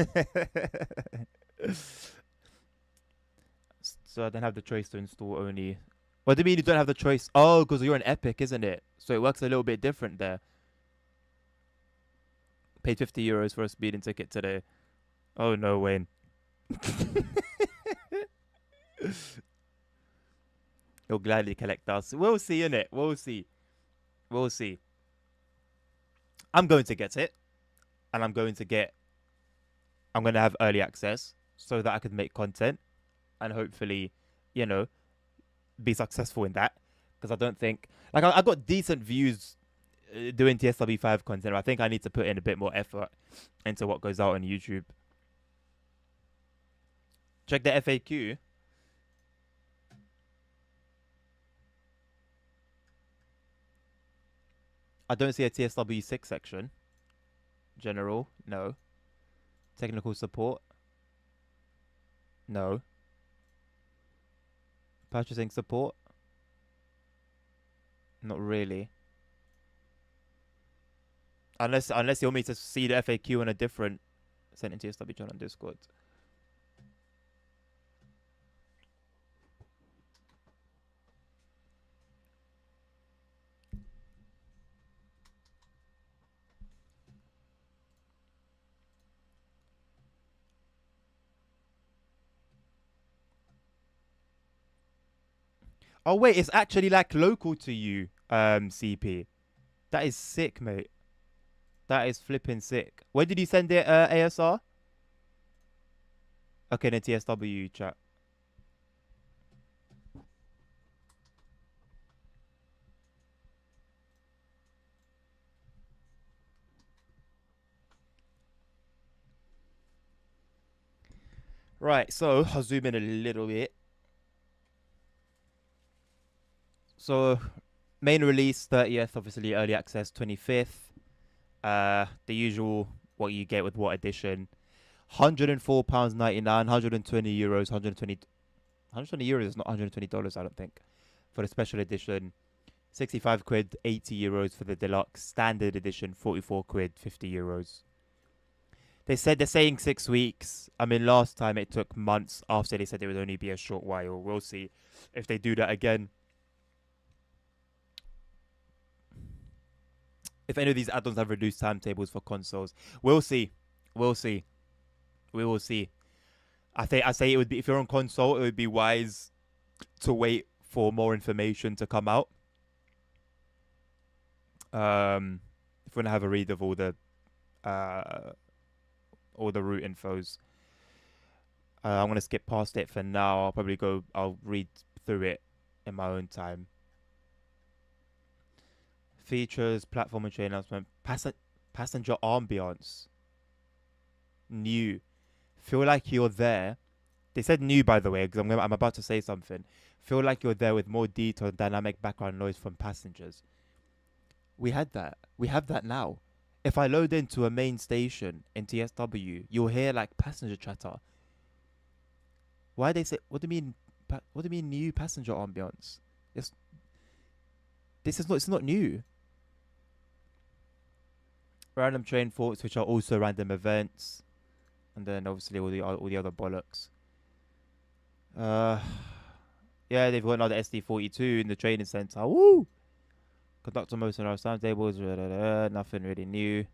So I don't have the choice to install only. What do you mean you don't have the choice? Oh, because you're an Epic, isn't it? So it works a little bit different there. Paid €50 for a speeding ticket today. Oh no, Wayne. He'll gladly collect us. We'll see, innit? We'll see. We'll see. I'm going to get it. And I'm going to have early access so that I could make content. And hopefully, be successful in that. Because I don't think... I got decent views doing TSW5 content. I think I need to put in a bit more effort into what goes out on YouTube. Check the FAQ. I don't see a TSW6 section. General, no. Technical support, no. Purchasing support, not really. Unless you want me to see the FAQ on a different sent in TSW channel on Discord. Oh wait, it's actually local to you, CP. That is sick, mate. That is flipping sick. Where did you send it, ASR? Okay, in the TSW chat. Right, so I'll zoom in a little bit. So, main release 30th, obviously early access 25th. The usual what you get with what edition. £104.99, €120, 120 euros is not $120, I don't think, for the special edition. 65 quid, 80 euros for the deluxe. Standard edition, 44 quid, 50 euros. They're saying 6 weeks. I mean, last time it took months after they said it would only be a short while. We'll see if they do that again. If any of these add-ons have reduced timetables for consoles, we'll see. We'll see. We will see. I say it would be, if you're on console, it would be wise to wait for more information to come out. If we're gonna have a read of all the route infos, I'm gonna skip past it for now. I'll read through it in my own time. Features, platform and train announcement, passenger ambience. New. Feel like you're there. They said new, by the way, because I'm about to say something. Feel like you're there with more detail and dynamic background noise from passengers. We had that. We have that now. If I load into a main station in TSW, you'll hear like passenger chatter. Why they say? What do you mean? What do you mean new passenger ambience? It's not new. Random train thoughts, which are also random events, and then obviously all the other bollocks. Yeah, they've got another SD42 in the training center. Woo! Conductor most of our timetables. Nothing really new.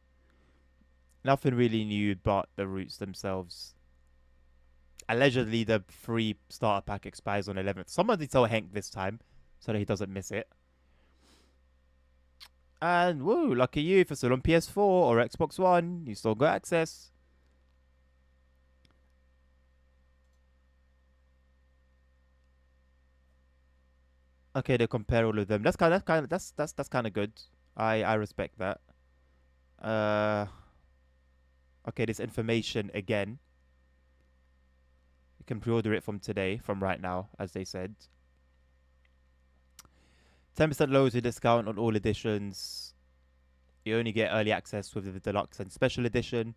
Nothing really new, but the routes themselves. Allegedly, the free starter pack expires on 11th. Somebody tell Hank this time, so that he doesn't miss it. And woo, lucky you, if it's still on PS4 or Xbox One, you still got access. Okay, they compare all of them. That's kind of good. I respect that. Okay, this information again. You can pre-order it from today, from right now, as they said. 10% loyalty discount on all editions. You only get early access with the deluxe and special edition.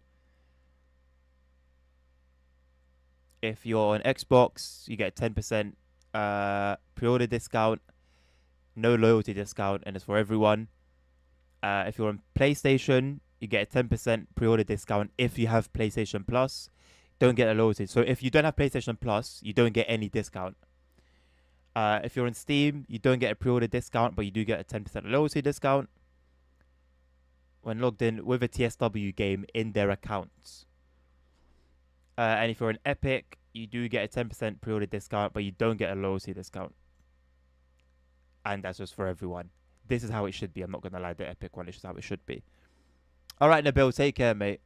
If you're on Xbox, you get 10% pre-order discount, no loyalty discount, and it's for everyone. If you're on PlayStation, you get a 10% pre-order discount if you have PlayStation Plus. Don't get a loyalty. So if you don't have PlayStation Plus, you don't get any discount. If you're on Steam, you don't get a pre-order discount, but you do get a 10% loyalty discount when logged in with a TSW game in their accounts. And if you're on Epic, you do get a 10% pre-order discount, but you don't get a loyalty discount. And that's just for everyone. This is how it should be. I'm not going to lie, the Epic one is just how it should be. All right, Nabil, take care, mate.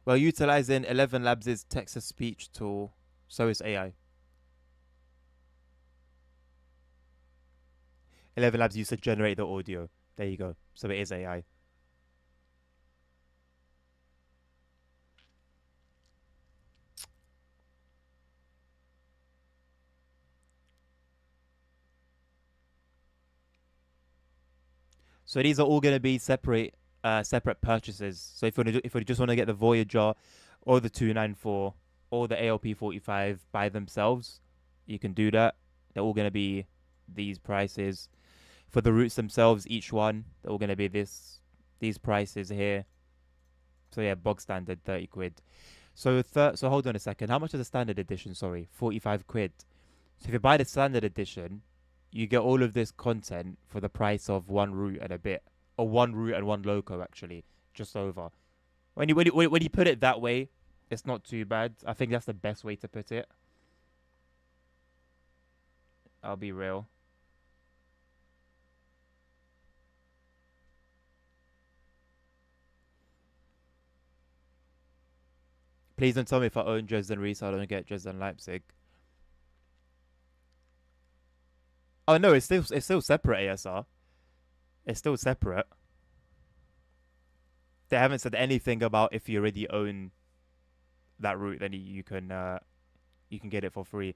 Well, utilizing 11 Labs' text-to-speech tool, so is AI. 11 Labs used to generate the audio. There you go. So it is AI. So these are all going to be separate purchases. So if you just want to get the Voyager or the 294 or the ALP 45 by themselves, you can do that. They're all going to be these prices. For the routes themselves, each one, they're all going to be these prices here. So yeah, bog standard, 30 quid. So hold on a second. How much is the standard edition? Sorry, 45 quid. So if you buy the standard edition, you get all of this content for the price of one route and a bit. Or one route and one loco, actually. Just over. When you put it that way, it's not too bad. I think that's the best way to put it. I'll be real. Please don't tell me if I own Dresden Resale, I don't get Dresden Leipzig. Oh no, it's still separate ASR. It's still separate. They haven't said anything about if you already own that route, then you can get it for free.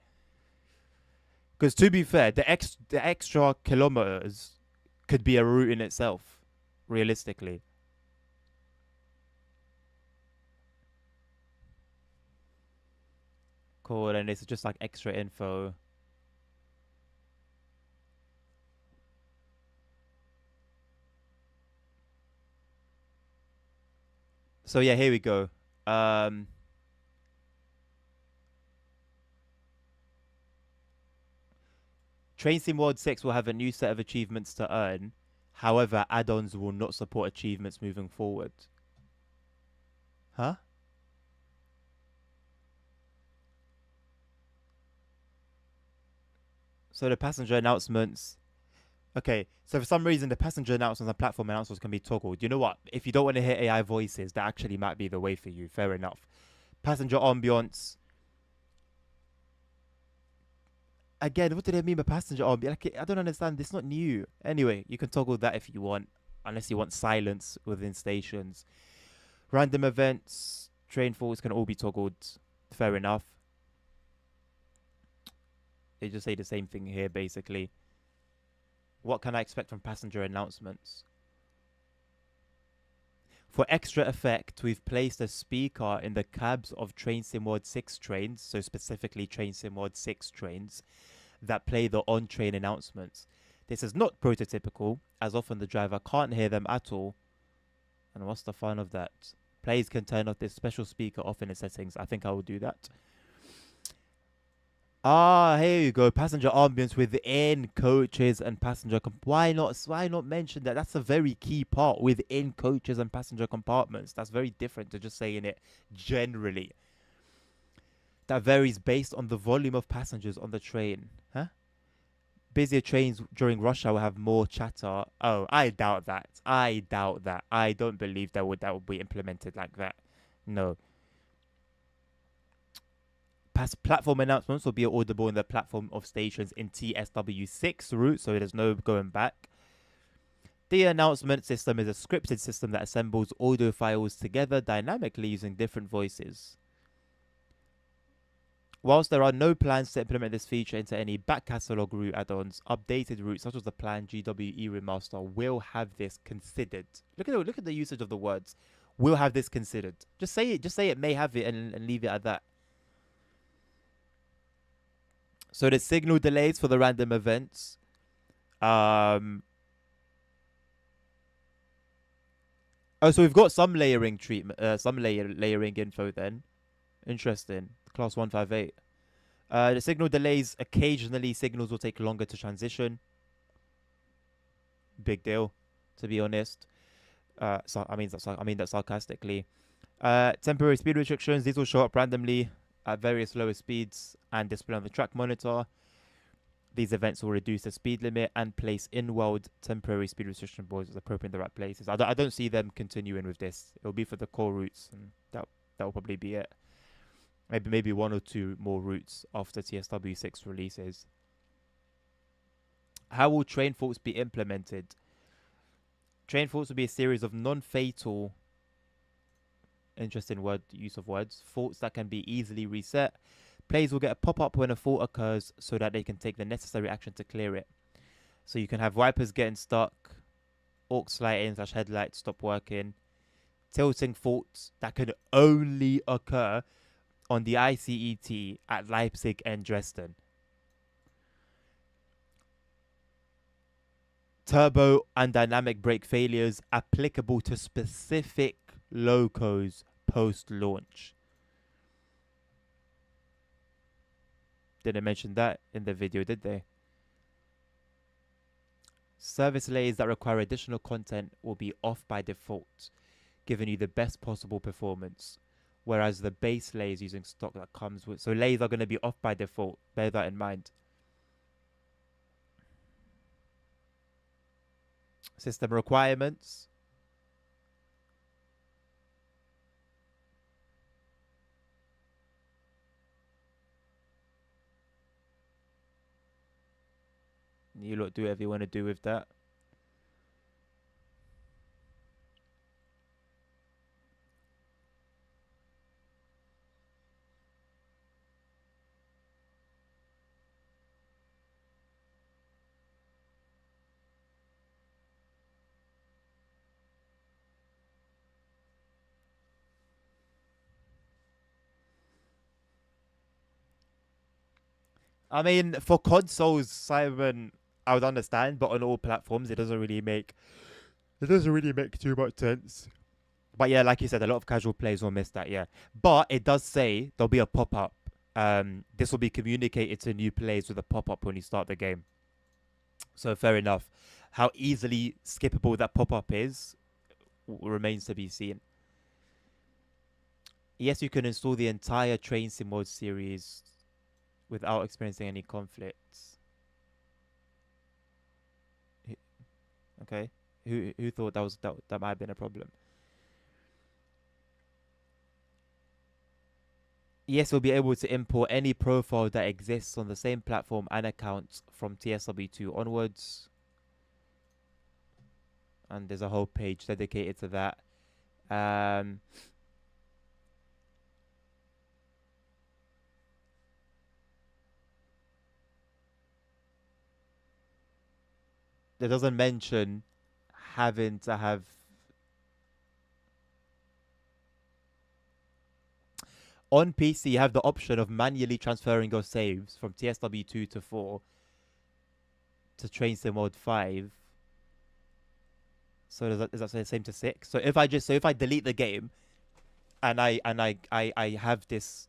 Because to be fair, the extra kilometers could be a route in itself, realistically. Cool, and it's just like extra info. So yeah, here we go. Train Sim World 6 will have a new set of achievements to earn. However, add-ons will not support achievements moving forward. Huh? So the passenger announcements... Okay, so for some reason, the passenger announcements and platform announcements can be toggled. You know what? If you don't want to hear AI voices, that actually might be the way for you. Fair enough. Passenger ambience. again, what do they mean by passenger army? Like, I don't understand. It's not new. Anyway, you can toggle that if you want, unless you want silence within stations. Random events, train faults can all be toggled. Fair enough. They just say the same thing here, basically. What can I expect from passenger announcements? For extra effect, we've placed a speaker in the cabs of Train Sim World 6 trains, so specifically Train Sim World 6 trains, that play the on-train announcements. This is not prototypical, as often the driver can't hear them at all. And what's the fun of that? Players can turn off this special speaker off in the settings. I think I will do that. Ah, here you go. Passenger ambience within coaches and passenger. Why not mention that? That's a very key part within coaches and passenger compartments. That's very different to just saying it generally. That varies based on the volume of passengers on the train. Huh? Busier trains during rush hour have more chatter. Oh, I doubt that. I doubt that. I don't believe that would be implemented like that. No. Platform announcements will be audible in the platform of stations in TSW6 route, so there's no going back. The announcement system is a scripted system that assembles audio files together dynamically using different voices. Whilst there are no plans to implement this feature into any back catalogue route add-ons, updated routes such as the planned GWE remaster will have this considered. Look at the usage of the words. Will have this considered. Just say it. Just say it may have it and leave it at that. So the signal delays for the random events. So we've got some layering treatment, some layering info then. Interesting. Class 158. The signal delays, occasionally signals will take longer to transition. Big deal, to be honest. So I mean that sarcastically. Temporary speed restrictions, these will show up randomly at various lower speeds and display on the track monitor. These events will reduce the speed limit and place in-world temporary speed restriction boards as appropriate in the right places. I don't see them continuing with this. It'll be for the core routes, and that will probably be it. Maybe one or two more routes after TSW6 releases. How will train faults be implemented? Train faults will be a series of non-fatal, interesting use of words, faults that can be easily reset. Players will get a pop-up when a fault occurs so that they can take the necessary action to clear it. So you can have wipers getting stuck, aux lighting / headlights stop working, tilting faults that can only occur on the ICET at Leipzig and Dresden. Turbo and dynamic brake failures applicable to specific locos post-launch. Didn't mention that in the video, did they? Service layers that require additional content will be off by default, giving you the best possible performance. Whereas the base layers using stock that comes with... So layers are going to be off by default. Bear that in mind. System requirements. You lot do whatever you want to do with that. I mean, for consoles, Simon, I would understand, but on all platforms, it doesn't really make too much sense. But yeah, like you said, a lot of casual players will miss that. Yeah, but it does say there'll be a pop-up. This will be communicated to new players with a pop-up when you start the game. So fair enough. How easily skippable that pop-up is remains to be seen. Yes, you can install the entire Train Sim Mode series without experiencing any conflicts. Okay, who thought that might have been a problem? Yes, we'll be able to import any profile that exists on the same platform and account from TSW2 onwards. And there's a whole page dedicated to that. It doesn't mention having to have on PC. You have the option of manually transferring your saves from TSW2 to 4 to Train Sim Mode 5. So is that the same to 6? So if I delete the game and I have this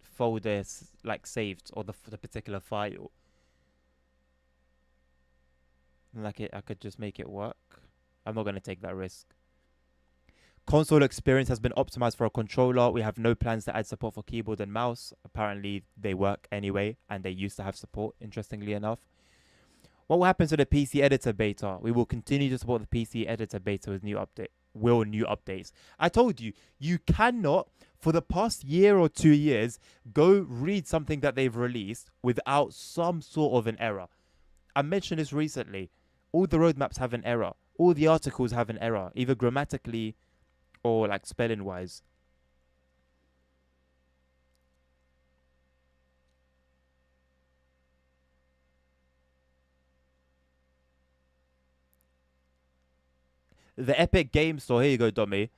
folder like saved, or the particular file, I could just make it work. I'm not going to take that risk. Console experience has been optimized for a controller. We have no plans to add support for keyboard and mouse. Apparently they work anyway, and they used to have support, interestingly enough. What will happen to the PC editor beta? We will continue to support the PC editor beta with new updates. I told you, you cannot, for the past year or 2 years, go read something that they've released without some sort of an error. I mentioned this recently. All the roadmaps have an error. All the articles have an error, either grammatically or like spelling wise. The Epic Game Store, here you go, Dommy,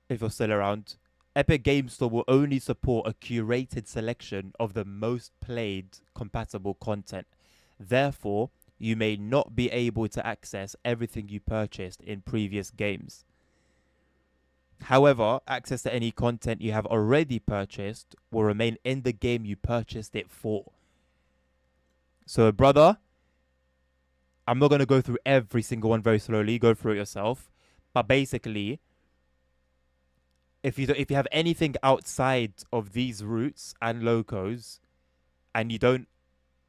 if you're still around. Epic Game Store will only support a curated selection of the most played compatible content. Therefore, you may not be able to access everything you purchased in previous games. However, access to any content you have already purchased will remain in the game you purchased it for. So, brother, I'm not going to go through every single one very slowly. Go through it yourself. But basically, if you have anything outside of these routes and locos, and you don't,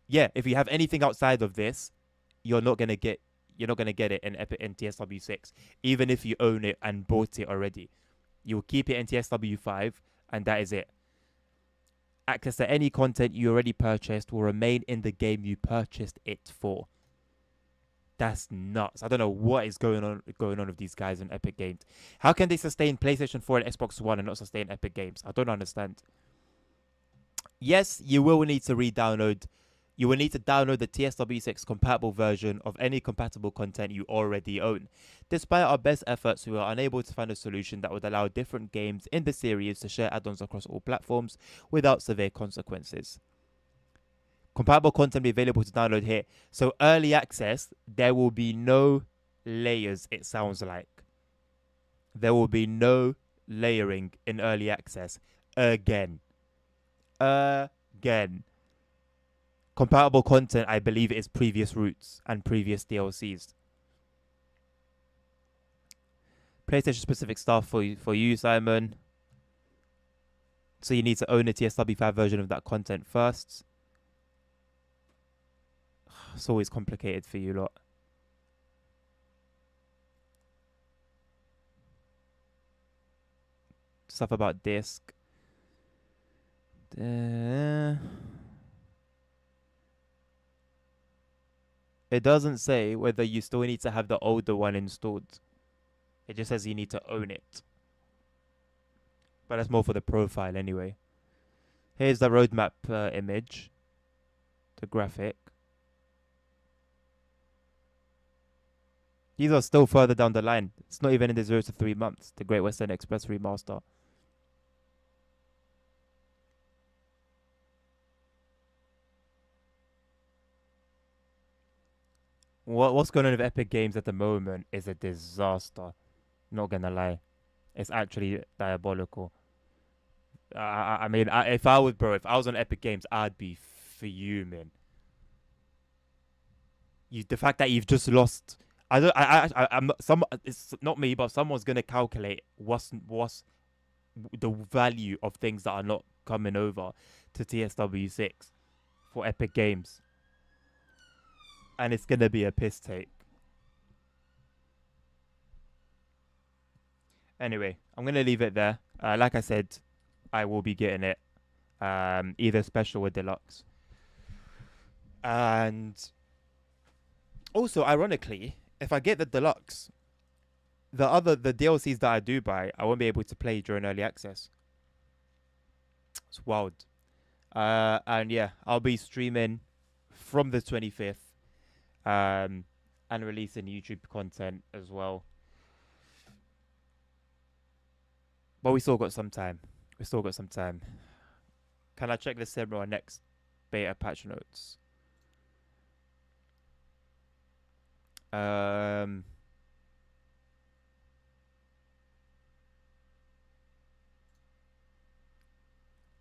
if you have anything outside of this, you're not gonna get it in TSW6, even if you own it and bought it already. You will keep it in TSW5, and that is it. Access to any content you already purchased will remain in the game you purchased it for. That's nuts. I don't know what is going on with these guys in Epic Games. How can they sustain PlayStation 4 and Xbox One and not sustain Epic Games? I don't understand. Yes, you will need to re-download. You will need to download the TSW6 compatible version of any compatible content you already own. Despite our best efforts, we are unable to find a solution that would allow different games in the series to share add-ons across all platforms without severe consequences. Compatible content will be available to download here. So early access, there will be no layers, it sounds like. There will be no layering in early access again. Compatible content, I believe, is previous routes and previous DLCs. PlayStation specific stuff for you, Simon. So you need to own a TSW5 version of that content first. It's always complicated for you lot. Stuff about disc. It doesn't say whether you still need to have the older one installed. It just says you need to own it. But that's more for the profile anyway. Here's the roadmap image. The graphic. These are still further down the line. It's not even in the 0 to 3 months. The Great Western Express remaster. What's going on with Epic Games at the moment is a disaster. Not gonna lie. It's actually diabolical. I mean, if I was on Epic Games, I'd be fuming. The fact that you've just lost... it's not me, but someone's gonna calculate what's the value of things that are not coming over to TSW6 for Epic Games, and it's gonna be a piss take. Anyway, I'm gonna leave it there. Like I said, I will be getting it, either special or deluxe. And also, ironically, if I get the deluxe, the DLCs that I do buy, I won't be able to play during early access. It's wild. And yeah, I'll be streaming from the 25th, and releasing YouTube content as well. But we still got some time. Can I check the Simra next beta patch notes?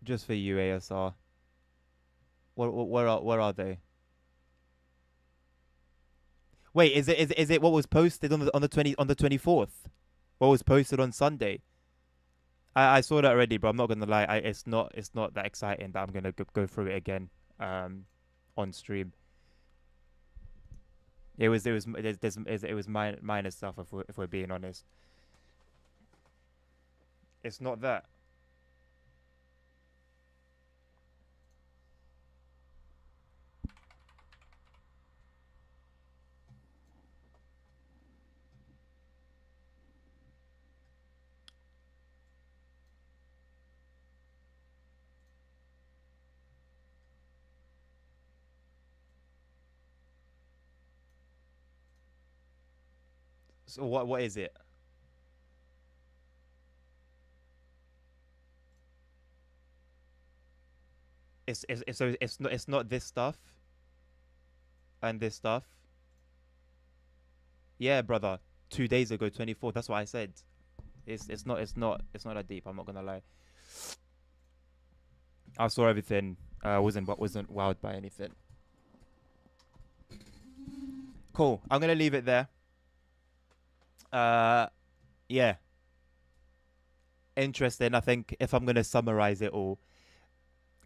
Just for you, ASR. Where are they? Wait, is it what was posted on the 24th? What was posted on Sunday? I saw that already, but I'm not gonna lie. It's not that exciting that I'm gonna go through it again on stream. It was minor stuff if we're being honest. It's not that. So what is it? It's not this stuff and this stuff. Yeah, brother. 2 days ago, 24. That's what I said. It's not that deep. I'm not gonna lie. I saw everything. Wasn't wowed by anything. Cool. I'm gonna leave it there. Yeah. Interesting. I think if I'm gonna summarize it all,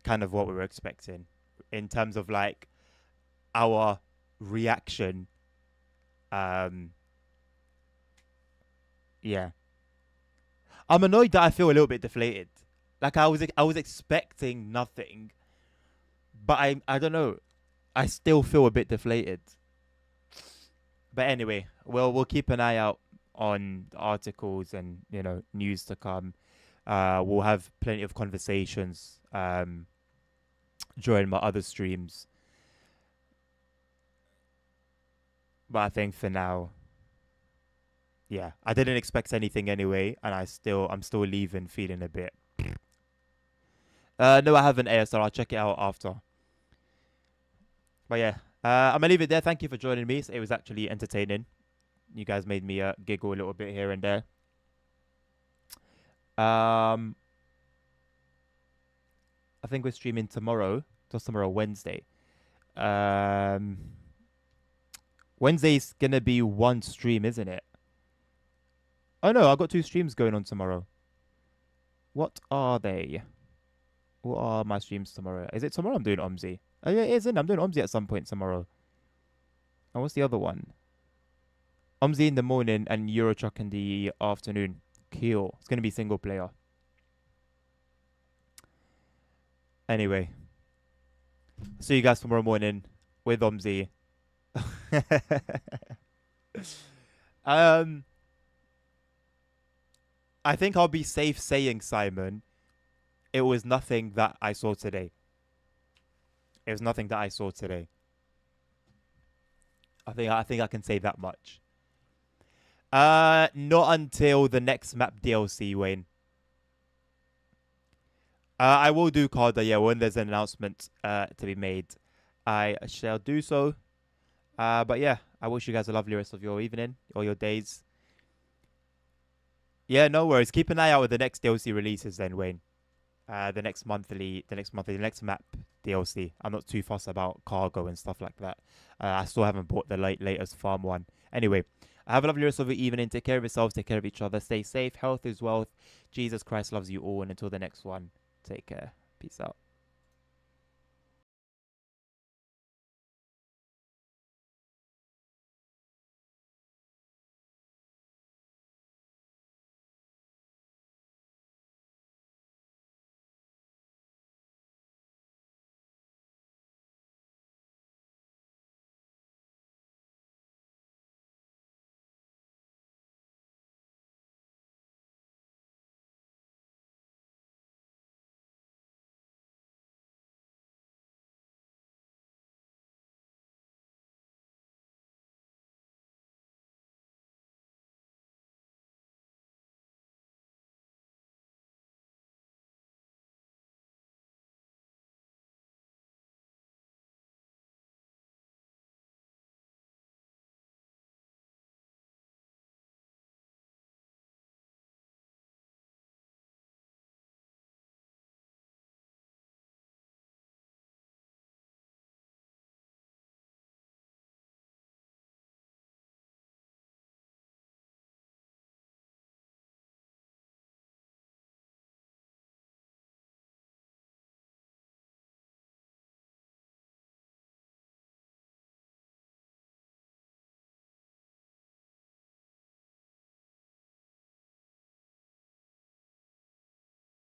kind of what we were expecting in terms of like our reaction. Yeah. I'm annoyed that I feel a little bit deflated. Like I was expecting nothing, but I don't know. I still feel a bit deflated. But anyway, we'll keep an eye out on the articles and news to come. We'll have plenty of conversations during my other streams. But I think for now, yeah, I didn't expect anything anyway, and I'm still leaving feeling a bit. No, I haven't, ASR. I'll check it out after. But yeah, I'm gonna leave it there. Thank you for joining me. It was actually entertaining. You guys made me giggle a little bit here and there. I think we're streaming tomorrow. Just tomorrow, Wednesday. Wednesday's gonna be one stream, isn't it? Oh no, I've got 2 streams going on tomorrow. What are they? What are my streams tomorrow? Is it tomorrow I'm doing OMSI? Oh yeah, it is, isn't it? I'm doing OMSI at some point tomorrow. And what's the other one? OMSI in the morning and Eurotruck in the afternoon. Cool. It's gonna be single player. Anyway. See you guys tomorrow morning with OMSI. I think I'll be safe saying, Simon, it was nothing that I saw today. It was nothing that I saw today. I think I can say that much. Not until the next map DLC, Wayne. I will do Carda, yeah, when there's an announcement to be made. I shall do so. But yeah, I wish you guys a lovely rest of your evening or your days. Yeah, no worries. Keep an eye out with the next DLC releases then, Wayne. The next map DLC. I'm not too fussed about cargo and stuff like that. I still haven't bought the latest farm one. Anyway, have a lovely rest of your evening. Take care of yourselves. Take care of each other. Stay safe. Health is wealth. Jesus Christ loves you all. And until the next one, take care. Peace out.